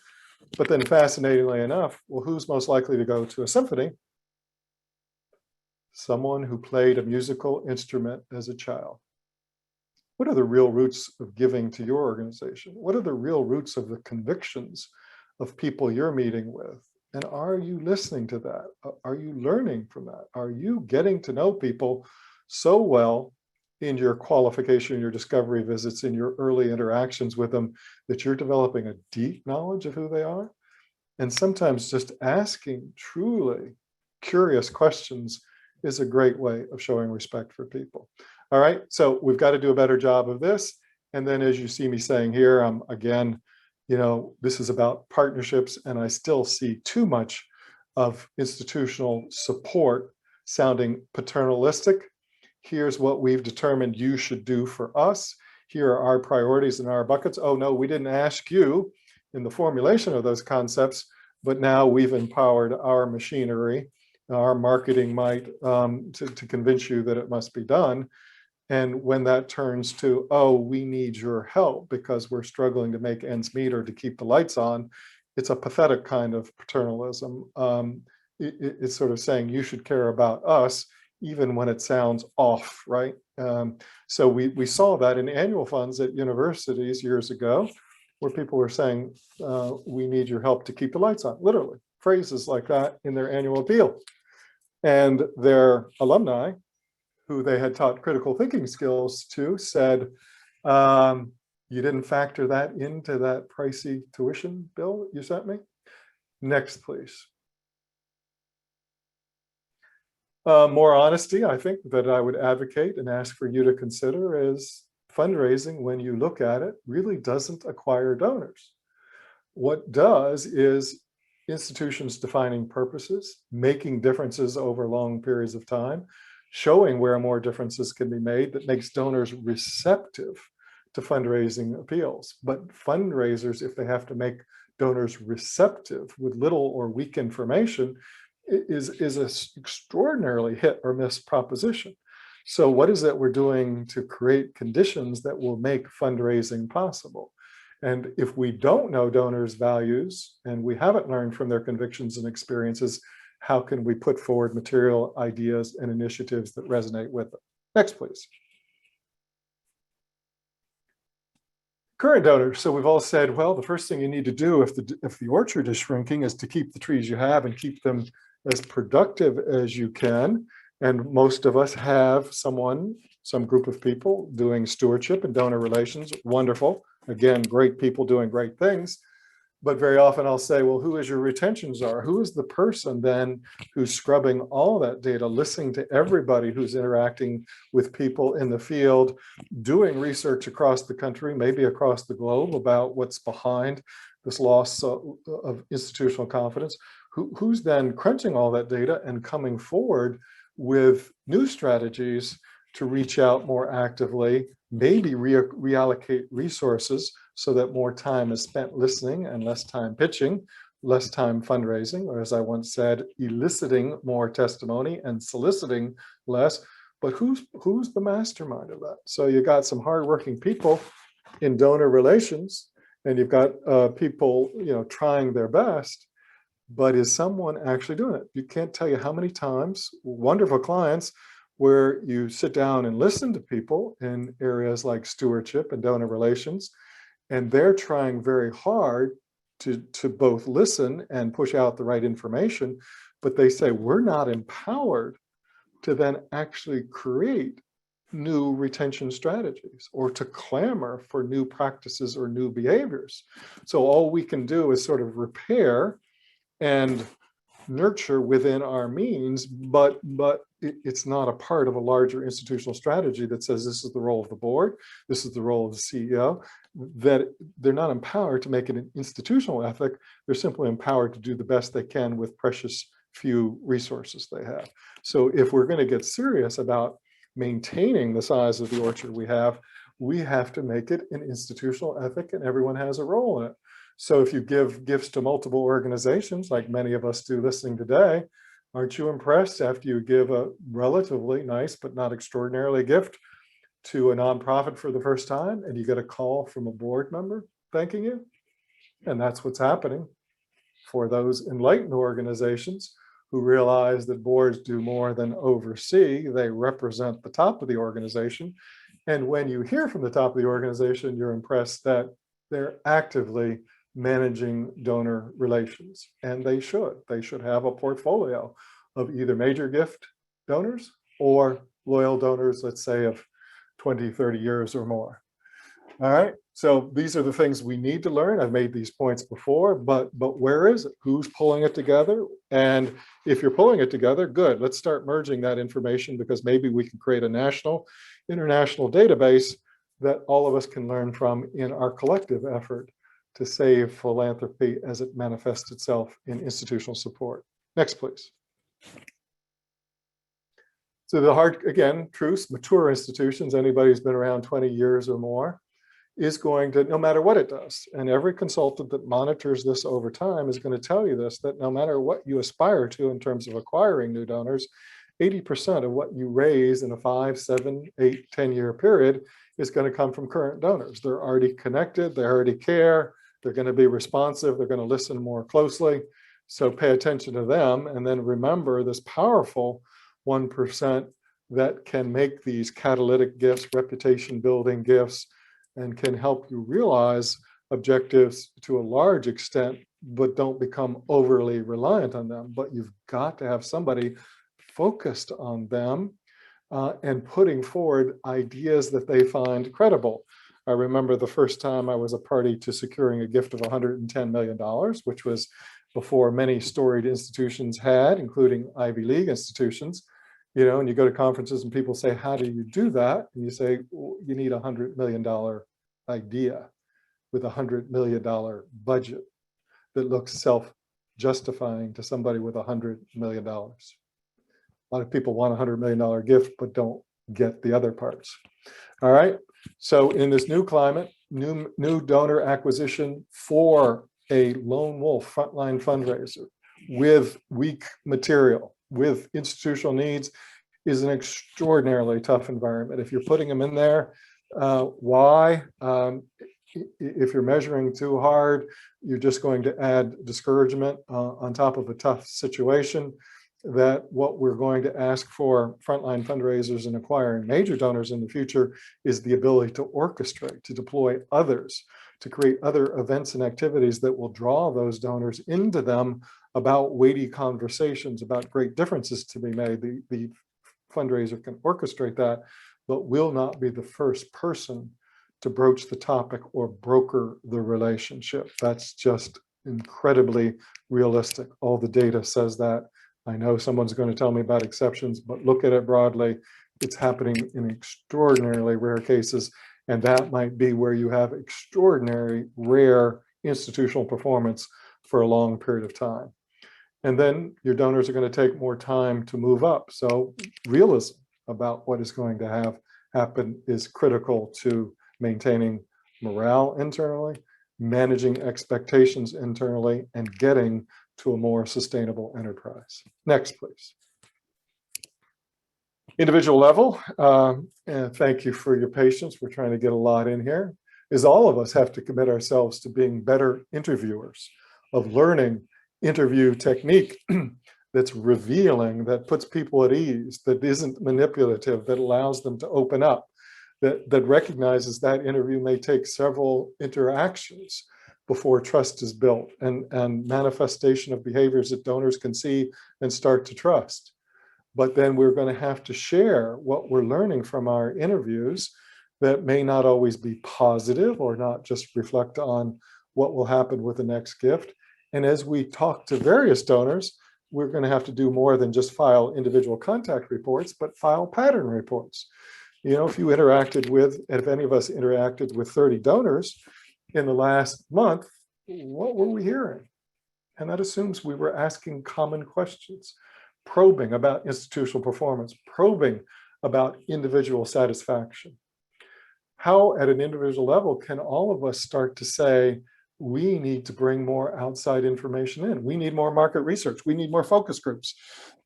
Speaker 2: But then fascinatingly enough, well, who's most likely to go to a symphony? Someone who played a musical instrument as a child. What are the real roots of giving to your organization? What are the real roots of the convictions of people you're meeting with? And are you listening to that? Are you learning from that? Are you getting to know people so well in your qualification, your discovery visits, in your early interactions with them, that you're developing a deep knowledge of who they are? And sometimes just asking truly curious questions is a great way of showing respect for people. All right, so we've got to do a better job of this. And then, as you see me saying here, again, this is about partnerships, and I still see too much of institutional support sounding paternalistic. Here's what we've determined you should do for us. Here are our priorities and our buckets. Oh no, we didn't ask you in the formulation of those concepts, but now we've empowered our machinery, our marketing might, to convince you that it must be done. And when that turns to, oh, we need your help because we're struggling to make ends meet or to keep the lights on, it's a pathetic kind of paternalism. it's sort of saying you should care about us, even when it sounds off, right? So we saw that in annual funds at universities years ago, where people were saying, we need your help to keep the lights on, literally, phrases like that in their annual appeal. And their alumni, who they had taught critical thinking skills to, said, you didn't factor that into that pricey tuition bill you sent me? Next, please. More honesty, I think, that I would advocate and ask for you to consider is fundraising, when you look at it, really doesn't acquire donors. What does is institutions defining purposes, making differences over long periods of time, showing where more differences can be made that makes donors receptive to fundraising appeals. But fundraisers, if they have to make donors receptive with little or weak information, is an extraordinarily hit or miss proposition. So what is it we're doing to create conditions that will make fundraising possible? And if we don't know donors' values and we haven't learned from their convictions and experiences, how can we put forward material, ideas, and initiatives that resonate with them? Next, please. Current donors. So we've all said, well, the first thing you need to do if the orchard is shrinking is to keep the trees you have and keep them as productive as you can. And most of us have some group of people doing stewardship and donor relations. Wonderful. Again, great people doing great things. But very often I'll say, well, who is your retention czar? Who is the person then who's scrubbing all that data, listening to everybody who's interacting with people in the field, doing research across the country, maybe across the globe, about what's behind this loss of institutional confidence? Who's then crunching all that data and coming forward with new strategies to reach out more actively, maybe reallocate resources so that more time is spent listening and less time pitching, less time fundraising, or as I once said, eliciting more testimony and soliciting less. But who's the mastermind of that? So you got some hardworking people in donor relations, and you've got people, trying their best. But is someone actually doing it? You can't tell you how many times, wonderful clients, where you sit down and listen to people in areas like stewardship and donor relations, and they're trying very hard to both listen and push out the right information, but they say, we're not empowered to then actually create new retention strategies or to clamor for new practices or new behaviors. So all we can do is sort of repair and nurture within our means, but it's not a part of a larger institutional strategy that says this is the role of the board, this is the role of the CEO, that they're not empowered to make it an institutional ethic. They're simply empowered to do the best they can with precious few resources they have. So if we're going to get serious about maintaining the size of the orchard we have to make it an institutional ethic, and everyone has a role in it. So if you give gifts to multiple organizations, like many of us do listening today, aren't you impressed after you give a relatively nice but not extraordinarily gift to a nonprofit for the first time and you get a call from a board member thanking you? And that's what's happening for those enlightened organizations who realize that boards do more than oversee. They represent the top of the organization. And when you hear from the top of the organization, you're impressed that they're actively managing donor relations. And they should have a portfolio of either major gift donors or loyal donors, let's say of 20, 30 years or more. All right, so these are the things we need to learn. I've made these points before, but where is it? Who's pulling it together? And if you're pulling it together, good, let's start merging that information, because maybe we can create a national, international database that all of us can learn from in our collective effort to save philanthropy as it manifests itself in institutional support. Next, please. So the hard, again, truths, mature institutions, anybody who's been around 20 years or more, is going to, no matter what it does, and every consultant that monitors this over time is going to tell you this, that no matter what you aspire to in terms of acquiring new donors, 80% of what you raise in a 5, 7, 8, 10-year period is going to come from current donors. They're already connected, they already care, they're going to be responsive, they're going to listen more closely. So pay attention to them, and then remember this powerful 1% that can make these catalytic gifts, reputation building gifts, and can help you realize objectives to a large extent, but don't become overly reliant on them. But you've got to have somebody focused on them and putting forward ideas that they find credible. I remember the first time I was a party to securing a gift of $110 million, which was before many storied institutions had, including Ivy League institutions. You know, and you go to conferences and people say, how do you do that? And you say, well, you need $100 million idea with $100 million budget that looks self-justifying to somebody with $100 million. A lot of people want a $100 million gift, but don't get the other parts. All right. So in this new climate, new donor acquisition for a lone wolf frontline fundraiser with weak material, with institutional needs, is an extraordinarily tough environment. If you're putting them in there, why? If you're measuring too hard, you're just going to add discouragement on top of a tough situation. That what we're going to ask for frontline fundraisers and acquiring major donors in the future is the ability to orchestrate, to deploy others, to create other events and activities that will draw those donors into them about weighty conversations, about great differences to be made. The fundraiser can orchestrate that, but will not be the first person to broach the topic or broker the relationship. That's just incredibly realistic. All the data says that. I know someone's going to tell me about exceptions, but look at it broadly. It's happening in extraordinarily rare cases, and that might be where you have extraordinary rare institutional performance for a long period of time. And then your donors are going to take more time to move up. So realism about what is going to happen is critical to maintaining morale internally, managing expectations internally, and getting to a more sustainable enterprise. Next, please. Individual level, and thank you for your patience. We're trying to get a lot in here, is all of us have to commit ourselves to being better interviewers, of learning interview technique that's revealing, that puts people at ease, that isn't manipulative, that allows them to open up, that recognizes that interview may take several interactions before trust is built, and manifestation of behaviors that donors can see and start to trust. But then we're going to have to share what we're learning from our interviews that may not always be positive or not just reflect on what will happen with the next gift. And as we talk to various donors, we're going to have to do more than just file individual contact reports, but file pattern reports. You know, if you interacted with, if any of us interacted with 30 donors in the last month, what were we hearing? And that assumes we were asking common questions, probing about institutional performance, probing about individual satisfaction. How at an individual level can all of us start to say, we need to bring more outside information in. We need more market research. We need more focus groups.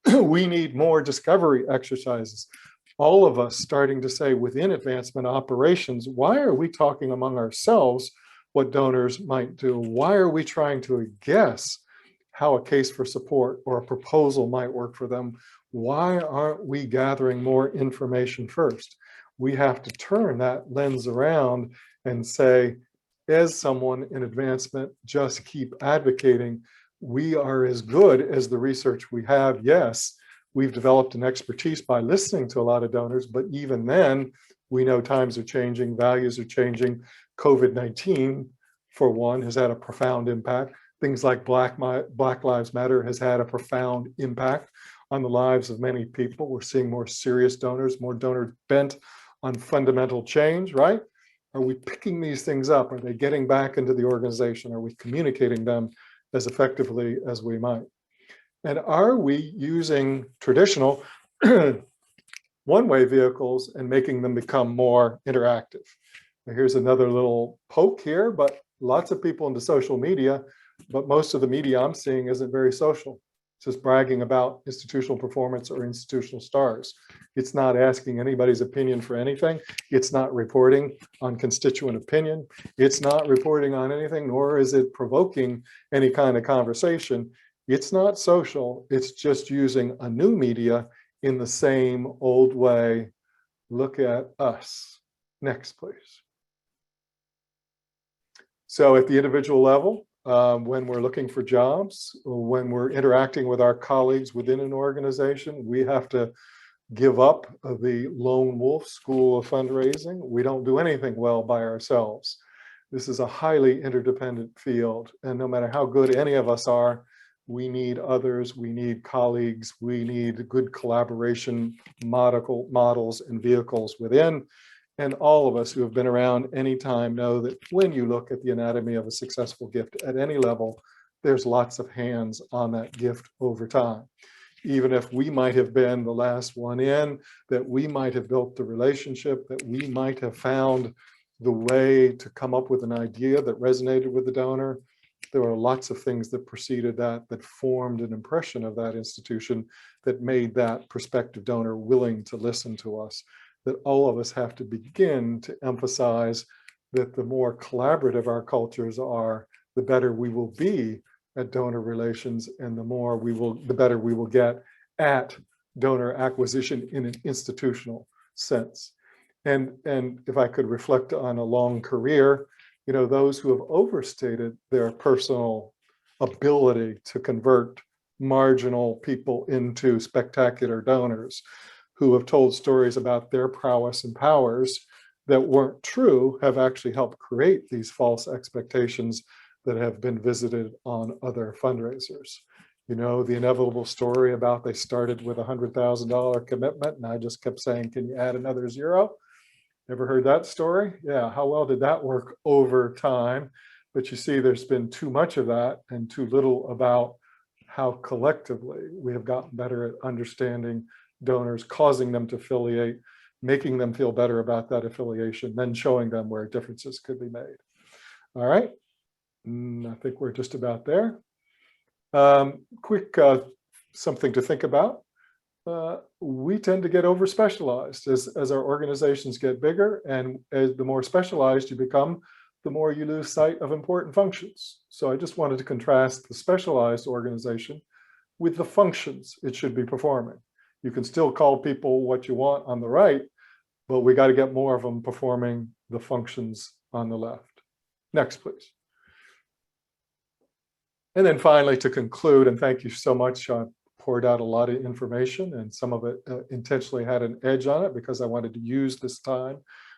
Speaker 2: We need more discovery exercises. All of us starting to say within advancement operations, why are we talking among ourselves what donors might do? Why are we trying to guess how a case for support or a proposal might work for them? Why aren't we gathering more information first? We have to turn that lens around and say, as someone in advancement, just keep advocating. We are as good as the research we have. Yes, we've developed an expertise by listening to a lot of donors, but even then, we know times are changing, values are changing. COVID-19, for one, has had a profound impact. Things like Black Lives Matter has had a profound impact on the lives of many people. We're seeing more serious donors, more donors bent on fundamental change, right? Are we picking these things up? Are they getting back into the organization? Are we communicating them as effectively as we might? And are we using traditional one-way vehicles and making them become more interactive? Now, here's another little poke here, but lots of people into social media, but most of the media I'm seeing isn't very social. It's just bragging about institutional performance or institutional stars. It's not asking anybody's opinion for anything. It's not reporting on constituent opinion. It's not reporting on anything, nor is it provoking any kind of conversation. It's not social. It's just using a new media in the same old way. Look at us. Next, please. So at the individual level, when we're looking for jobs, when we're interacting with our colleagues within an organization, we have to give up the lone wolf school of fundraising. We don't do anything well by ourselves. This is a highly interdependent field, and no matter how good any of us are, we need others, we need colleagues, we need good collaboration models and vehicles within. And all of us who have been around any time know that when you look at the anatomy of a successful gift at any level, there's lots of hands on that gift over time. Even if we might have been the last one in, that we might have built the relationship, that we might have found the way to come up with an idea that resonated with the donor, there were lots of things that preceded that, that formed an impression of that institution, that made that prospective donor willing to listen to us. That all of us have to begin to emphasize that the more collaborative our cultures are, the better we will be at donor relations, and the better we will get at donor acquisition in an institutional sense. And if I could reflect on a long career, you know, those who have overstated their personal ability to convert marginal people into spectacular donors, who have told stories about their prowess and powers that weren't true, have actually helped create these false expectations that have been visited on other fundraisers. You know, the inevitable story about they started with $100,000 commitment, and I just kept saying, can you add another zero? Ever heard that story? Yeah, how well did that work over time? But you see, there's been too much of that and too little about how collectively we have gotten better at understanding donors, causing them to affiliate, making them feel better about that affiliation, then showing them where differences could be made. All right, I think we're just about there. Quick something to think about. We tend to get over specialized as our organizations get bigger, and as the more specialized you become, the more you lose sight of important functions. So I just wanted to contrast the specialized organization with the functions it should be performing. You can still call people what you want on the right, but we got to get more of them performing the functions on the left. Next, please. And then finally, to conclude, and thank you so much, I poured out a lot of information, and some of it intentionally had an edge on it because I wanted to use this time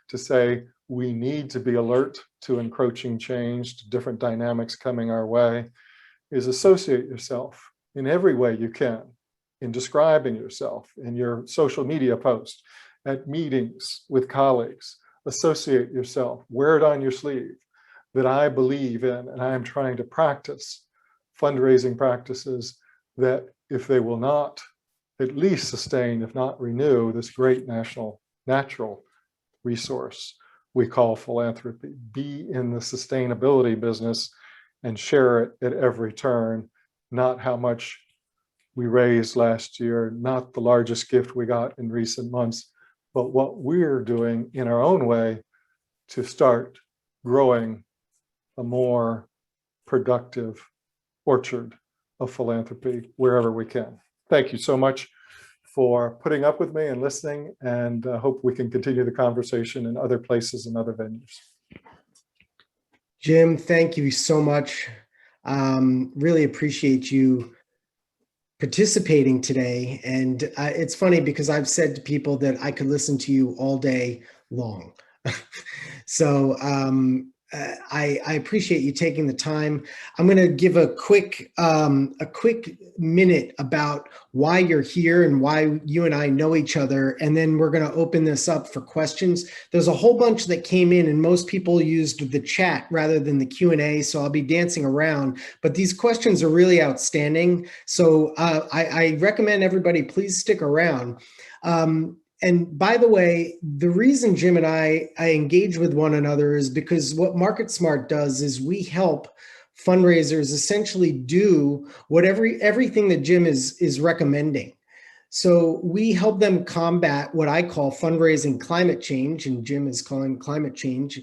Speaker 2: to say we need to be alert to encroaching change, to different dynamics coming our way, is associate yourself in every way you can in describing yourself in your social media posts, at meetings with colleagues. Associate yourself, wear it on your sleeve, that I believe in and I am trying to practice fundraising practices that, if they will not at least sustain, if not renew, this great natural resource we call philanthropy, be in the sustainability business and share it at every turn, not how much we raised last year, not the largest gift we got in recent months, but what we're doing in our own way to start growing a more productive orchard of philanthropy wherever we can. Thank you so much for putting up with me and listening, and hope we can continue the conversation in other places and other venues.
Speaker 1: Jim, thank you so much. Really appreciate you participating today. And it's funny because I've said to people that I could listen to you all day long. So I appreciate you taking the time. I'm going to give a quick minute about why you're here and why you and I know each other, and then we're going to open this up for questions. There's a whole bunch that came in, and most people used the chat rather than the Q&A, so I'll be dancing around. But these questions are really outstanding, so I recommend everybody please stick around. And by the way, the reason Jim and I engage with one another is because what Market Smart does is we help fundraisers essentially do everything that Jim is recommending. So we help them combat what I call fundraising climate change, and Jim is calling climate change.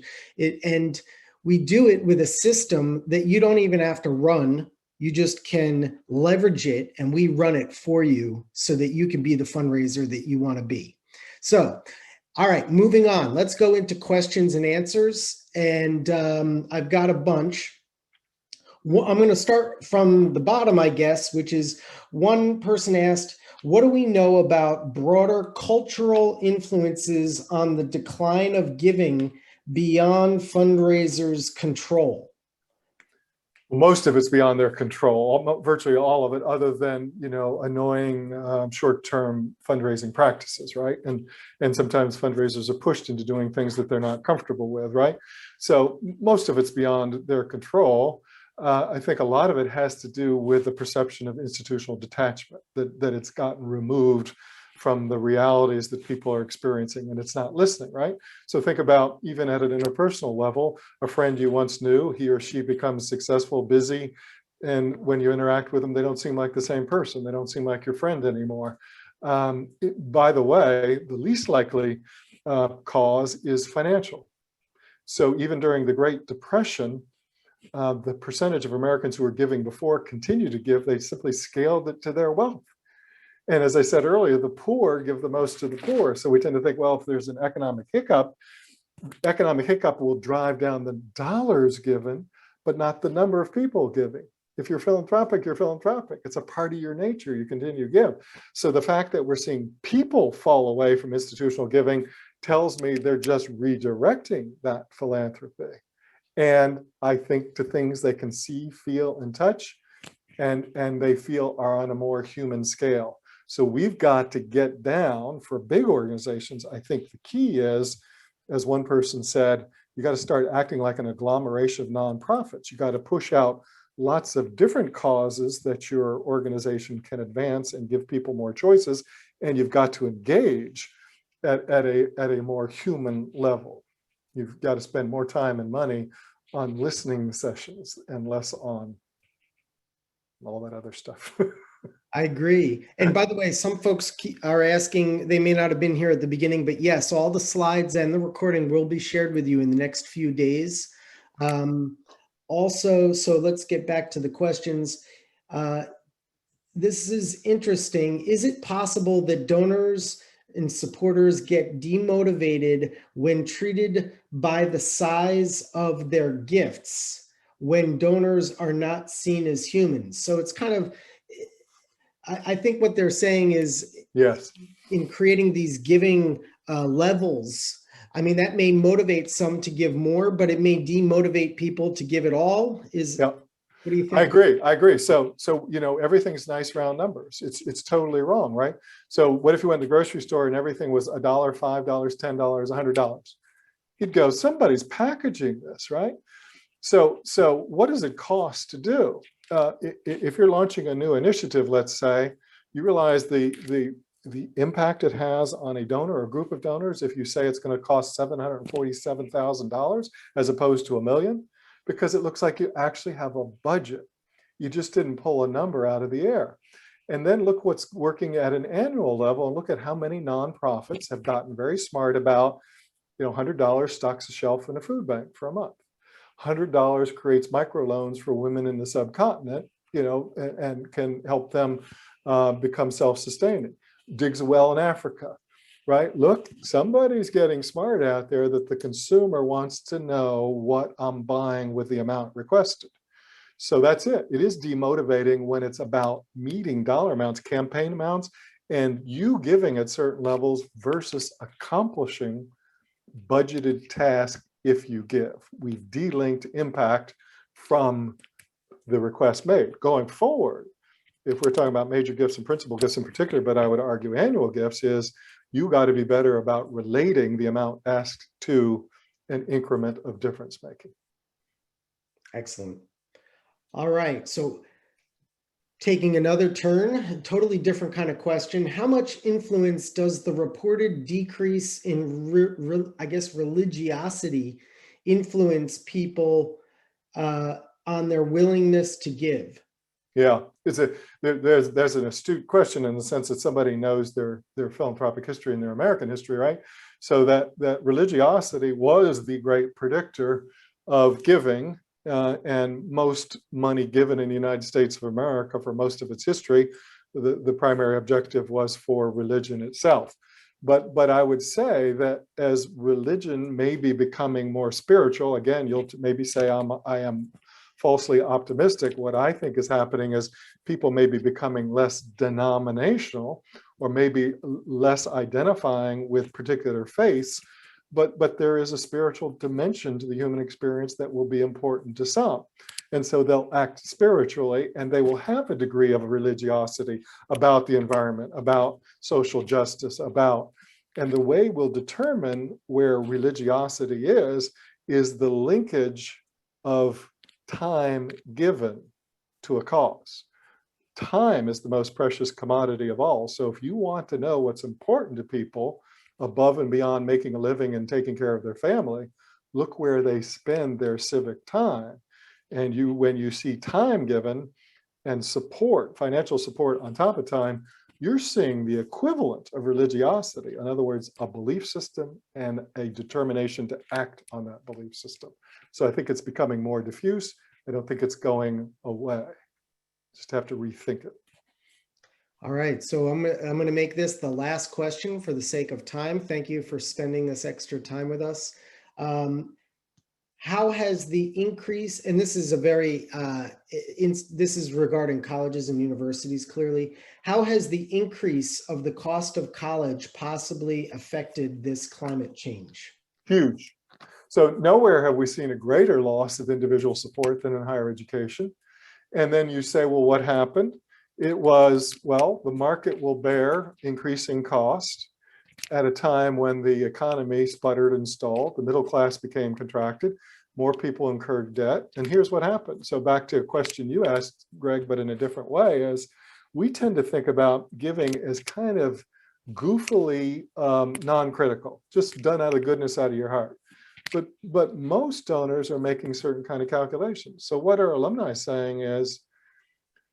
Speaker 1: And we do it with a system that you don't even have to run You just can leverage it and we run it for you so that you can be the fundraiser that you want to be. So, all right, moving on. Let's go into questions and answers. And I've got a bunch. I'm going to start from the bottom, I guess, which is one person asked, what do we know about broader cultural influences on the decline of giving beyond fundraisers' control?
Speaker 2: Most of it's beyond their control, virtually all of it, other than, annoying short-term fundraising practices, right? And sometimes fundraisers are pushed into doing things that they're not comfortable with, right? So most of it's beyond their control. I think a lot of it has to do with the perception of institutional detachment, that it's gotten removed from the realities that people are experiencing, and it's not listening, right? So think about, even at an interpersonal level, a friend you once knew, he or she becomes successful, busy, and when you interact with them, they don't seem like the same person. They don't seem like your friend anymore. By the way, the least likely cause is financial. So even during the Great Depression, the percentage of Americans who were giving before continue to give. They simply scaled it to their wealth. And as I said earlier, the poor give the most to the poor. So we tend to think, well, if there's an economic hiccup will drive down the dollars given, but not the number of people giving. If you're philanthropic, you're philanthropic. It's a part of your nature. You continue to give. So the fact that we're seeing people fall away from institutional giving tells me they're just redirecting that philanthropy. And I think to things they can see, feel, and touch, and they feel are on a more human scale. So we've got to get down, for big organizations. I think the key is, as one person said, you got to start acting like an agglomeration of nonprofits. You got to push out lots of different causes that your organization can advance and give people more choices. And you've got to engage at a more human level. You've got to spend more time and money on listening sessions and less on all that other stuff.
Speaker 1: I agree. And by the way, some folks are asking, they may not have been here at the beginning, but yes, all the slides and the recording will be shared with you in the next few days. Also, so let's get back to the questions. This is interesting. Is it possible that donors and supporters get demotivated when treated by the size of their gifts, when donors are not seen as humans? So it's kind of, I think what they're saying is,
Speaker 2: yes,
Speaker 1: in creating these giving levels, I mean, that may motivate some to give more, but it may demotivate people to give it all.
Speaker 2: Yep.
Speaker 1: What do you think?
Speaker 2: I agree. So everything's nice round numbers. It's totally wrong, right? So what if you went to the grocery store and everything was $1, $5, $10, $100? You'd go, somebody's packaging this, right? So what does it cost to do? If you're launching a new initiative, let's say, you realize the impact it has on a donor or a group of donors if you say it's going to cost $747,000 as opposed to $1 million, because it looks like you actually have a budget. You just didn't pull a number out of the air. And then look what's working at an annual level, and look at how many nonprofits have gotten very smart about, $100 stocks a shelf in a food bank for a month. $100 creates microloans for women in the subcontinent, and can help them become self-sustaining. Digs a well in Africa, right? Look, somebody's getting smart out there that the consumer wants to know what I'm buying with the amount requested. So that's it. It is demotivating when it's about meeting dollar amounts, campaign amounts, and you giving at certain levels versus accomplishing budgeted tasks. If you give, we've delinked impact from the request made. Going forward, if we're talking about major gifts and principal gifts in particular, but I would argue annual gifts, is you got to be better about relating the amount asked to an increment of difference making.
Speaker 1: Excellent. All right. So taking another turn, totally different kind of question. How much influence does the reported decrease in, religiosity influence people on their willingness to give?
Speaker 2: Yeah, there's an astute question in the sense that somebody knows their philanthropic history and their American history, right? So that religiosity was the great predictor of giving and most money given in the United States of America for most of its history, the primary objective was for religion itself. But I would say that as religion may be becoming more spiritual, again, you'll maybe say I am falsely optimistic. What I think is happening is people may be becoming less denominational, or maybe less identifying with particular faiths, but there is a spiritual dimension to the human experience that will be important to some. And so they'll act spiritually, and they will have a degree of religiosity about the environment, about social justice, and the way we'll determine where religiosity is the linkage of time given to a cause. Time is the most precious commodity of all. So if you want to know what's important to people above and beyond making a living and taking care of their family, look where they spend their civic time. And when you see time given and support, financial support on top of time, you're seeing the equivalent of religiosity. In other words, a belief system and a determination to act on that belief system. So I think it's becoming more diffuse. I don't think it's going away. Just have to rethink it.
Speaker 1: All right, so I'm going to make this the last question for the sake of time. Thank you for spending this extra time with us. How has the increase, and this is a very, this is regarding colleges and universities clearly, how has the increase of the cost of college possibly affected this climate change?
Speaker 2: Huge. So nowhere have we seen a greater loss of individual support than in higher education. And then you say, well, what happened? It was, well, the market will bear increasing cost at a time when the economy sputtered and stalled, the middle class became contracted, more people incurred debt. And here's what happened. So back to a question you asked, Greg, but in a different way, is we tend to think about giving as kind of goofily non-critical, just done out of goodness out of your heart. But most donors are making certain kind of calculations. So what our alumni saying is,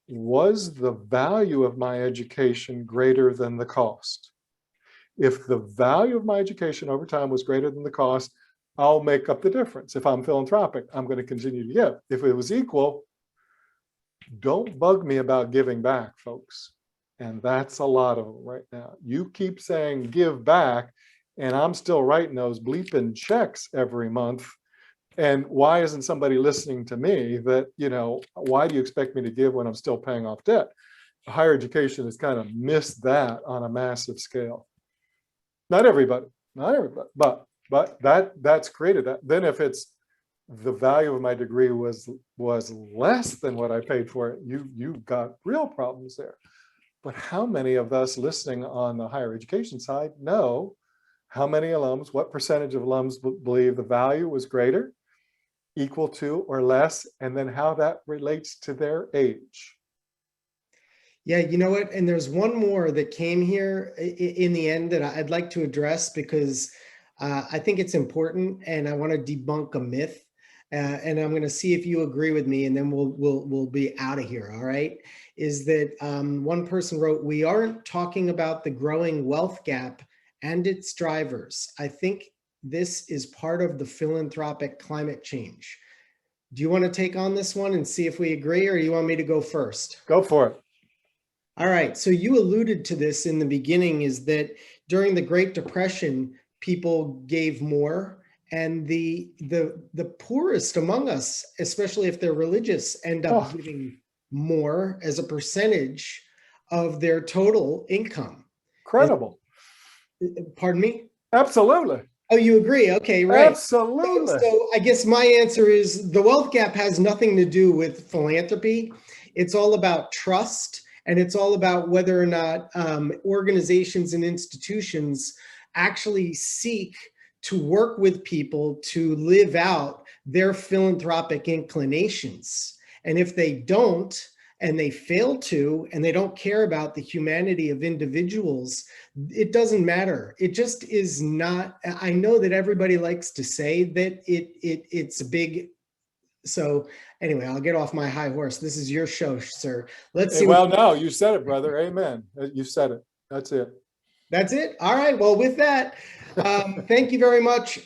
Speaker 2: was the value of my education greater than the cost? If the value of my education over time was greater than the cost, I'll make up the difference. If I'm philanthropic, I'm going to continue to give. If it was equal, don't bug me about giving back, folks. And that's a lot of them right now. You keep saying give back, and I'm still writing those bleeping checks every month. And why isn't somebody listening to me that, why do you expect me to give when I'm still paying off debt? Higher education has kind of missed that on a massive scale. Not everybody, but that's created that. Then if it's the value of my degree was less than what I paid for it, you've got real problems there. But how many of us listening on the higher education side know how many alums, what percentage of alums believe the value was greater, equal to, or less, and then how that relates to their age?
Speaker 1: Yeah, you know what? And there's one more that came here in the end that I'd like to address, because I think it's important, and I want to debunk a myth. And I'm going to see if you agree with me, and then we'll be out of here. All right. Is that one person wrote, "We aren't talking about the growing wealth gap and its drivers. I think this is part of the philanthropic climate change." Do you want to take on this one and see if we agree, or you want me to go first?
Speaker 2: Go for it.
Speaker 1: All right. So you alluded to this in the beginning, is that during the Great Depression, people gave more, and the poorest among us, especially if they're religious, end up giving more as a percentage of their total income.
Speaker 2: Incredible.
Speaker 1: Pardon me?
Speaker 2: Absolutely.
Speaker 1: Oh, you agree? Okay, right.
Speaker 2: Absolutely.
Speaker 1: So I guess my answer is the wealth gap has nothing to do with philanthropy. It's all about trust, and it's all about whether or not organizations and institutions actually seek to work with people to live out their philanthropic inclinations. And if they don't, and they fail to, and they don't care about the humanity of individuals, it doesn't matter. It just is not. I know that everybody likes to say that it's a big. So anyway, I'll get off my high horse. This is your show, sir. Let's see.
Speaker 2: Well, no, you said it, brother. Amen. You said it. That's it.
Speaker 1: That's it. All right. Well, with that, thank you very much,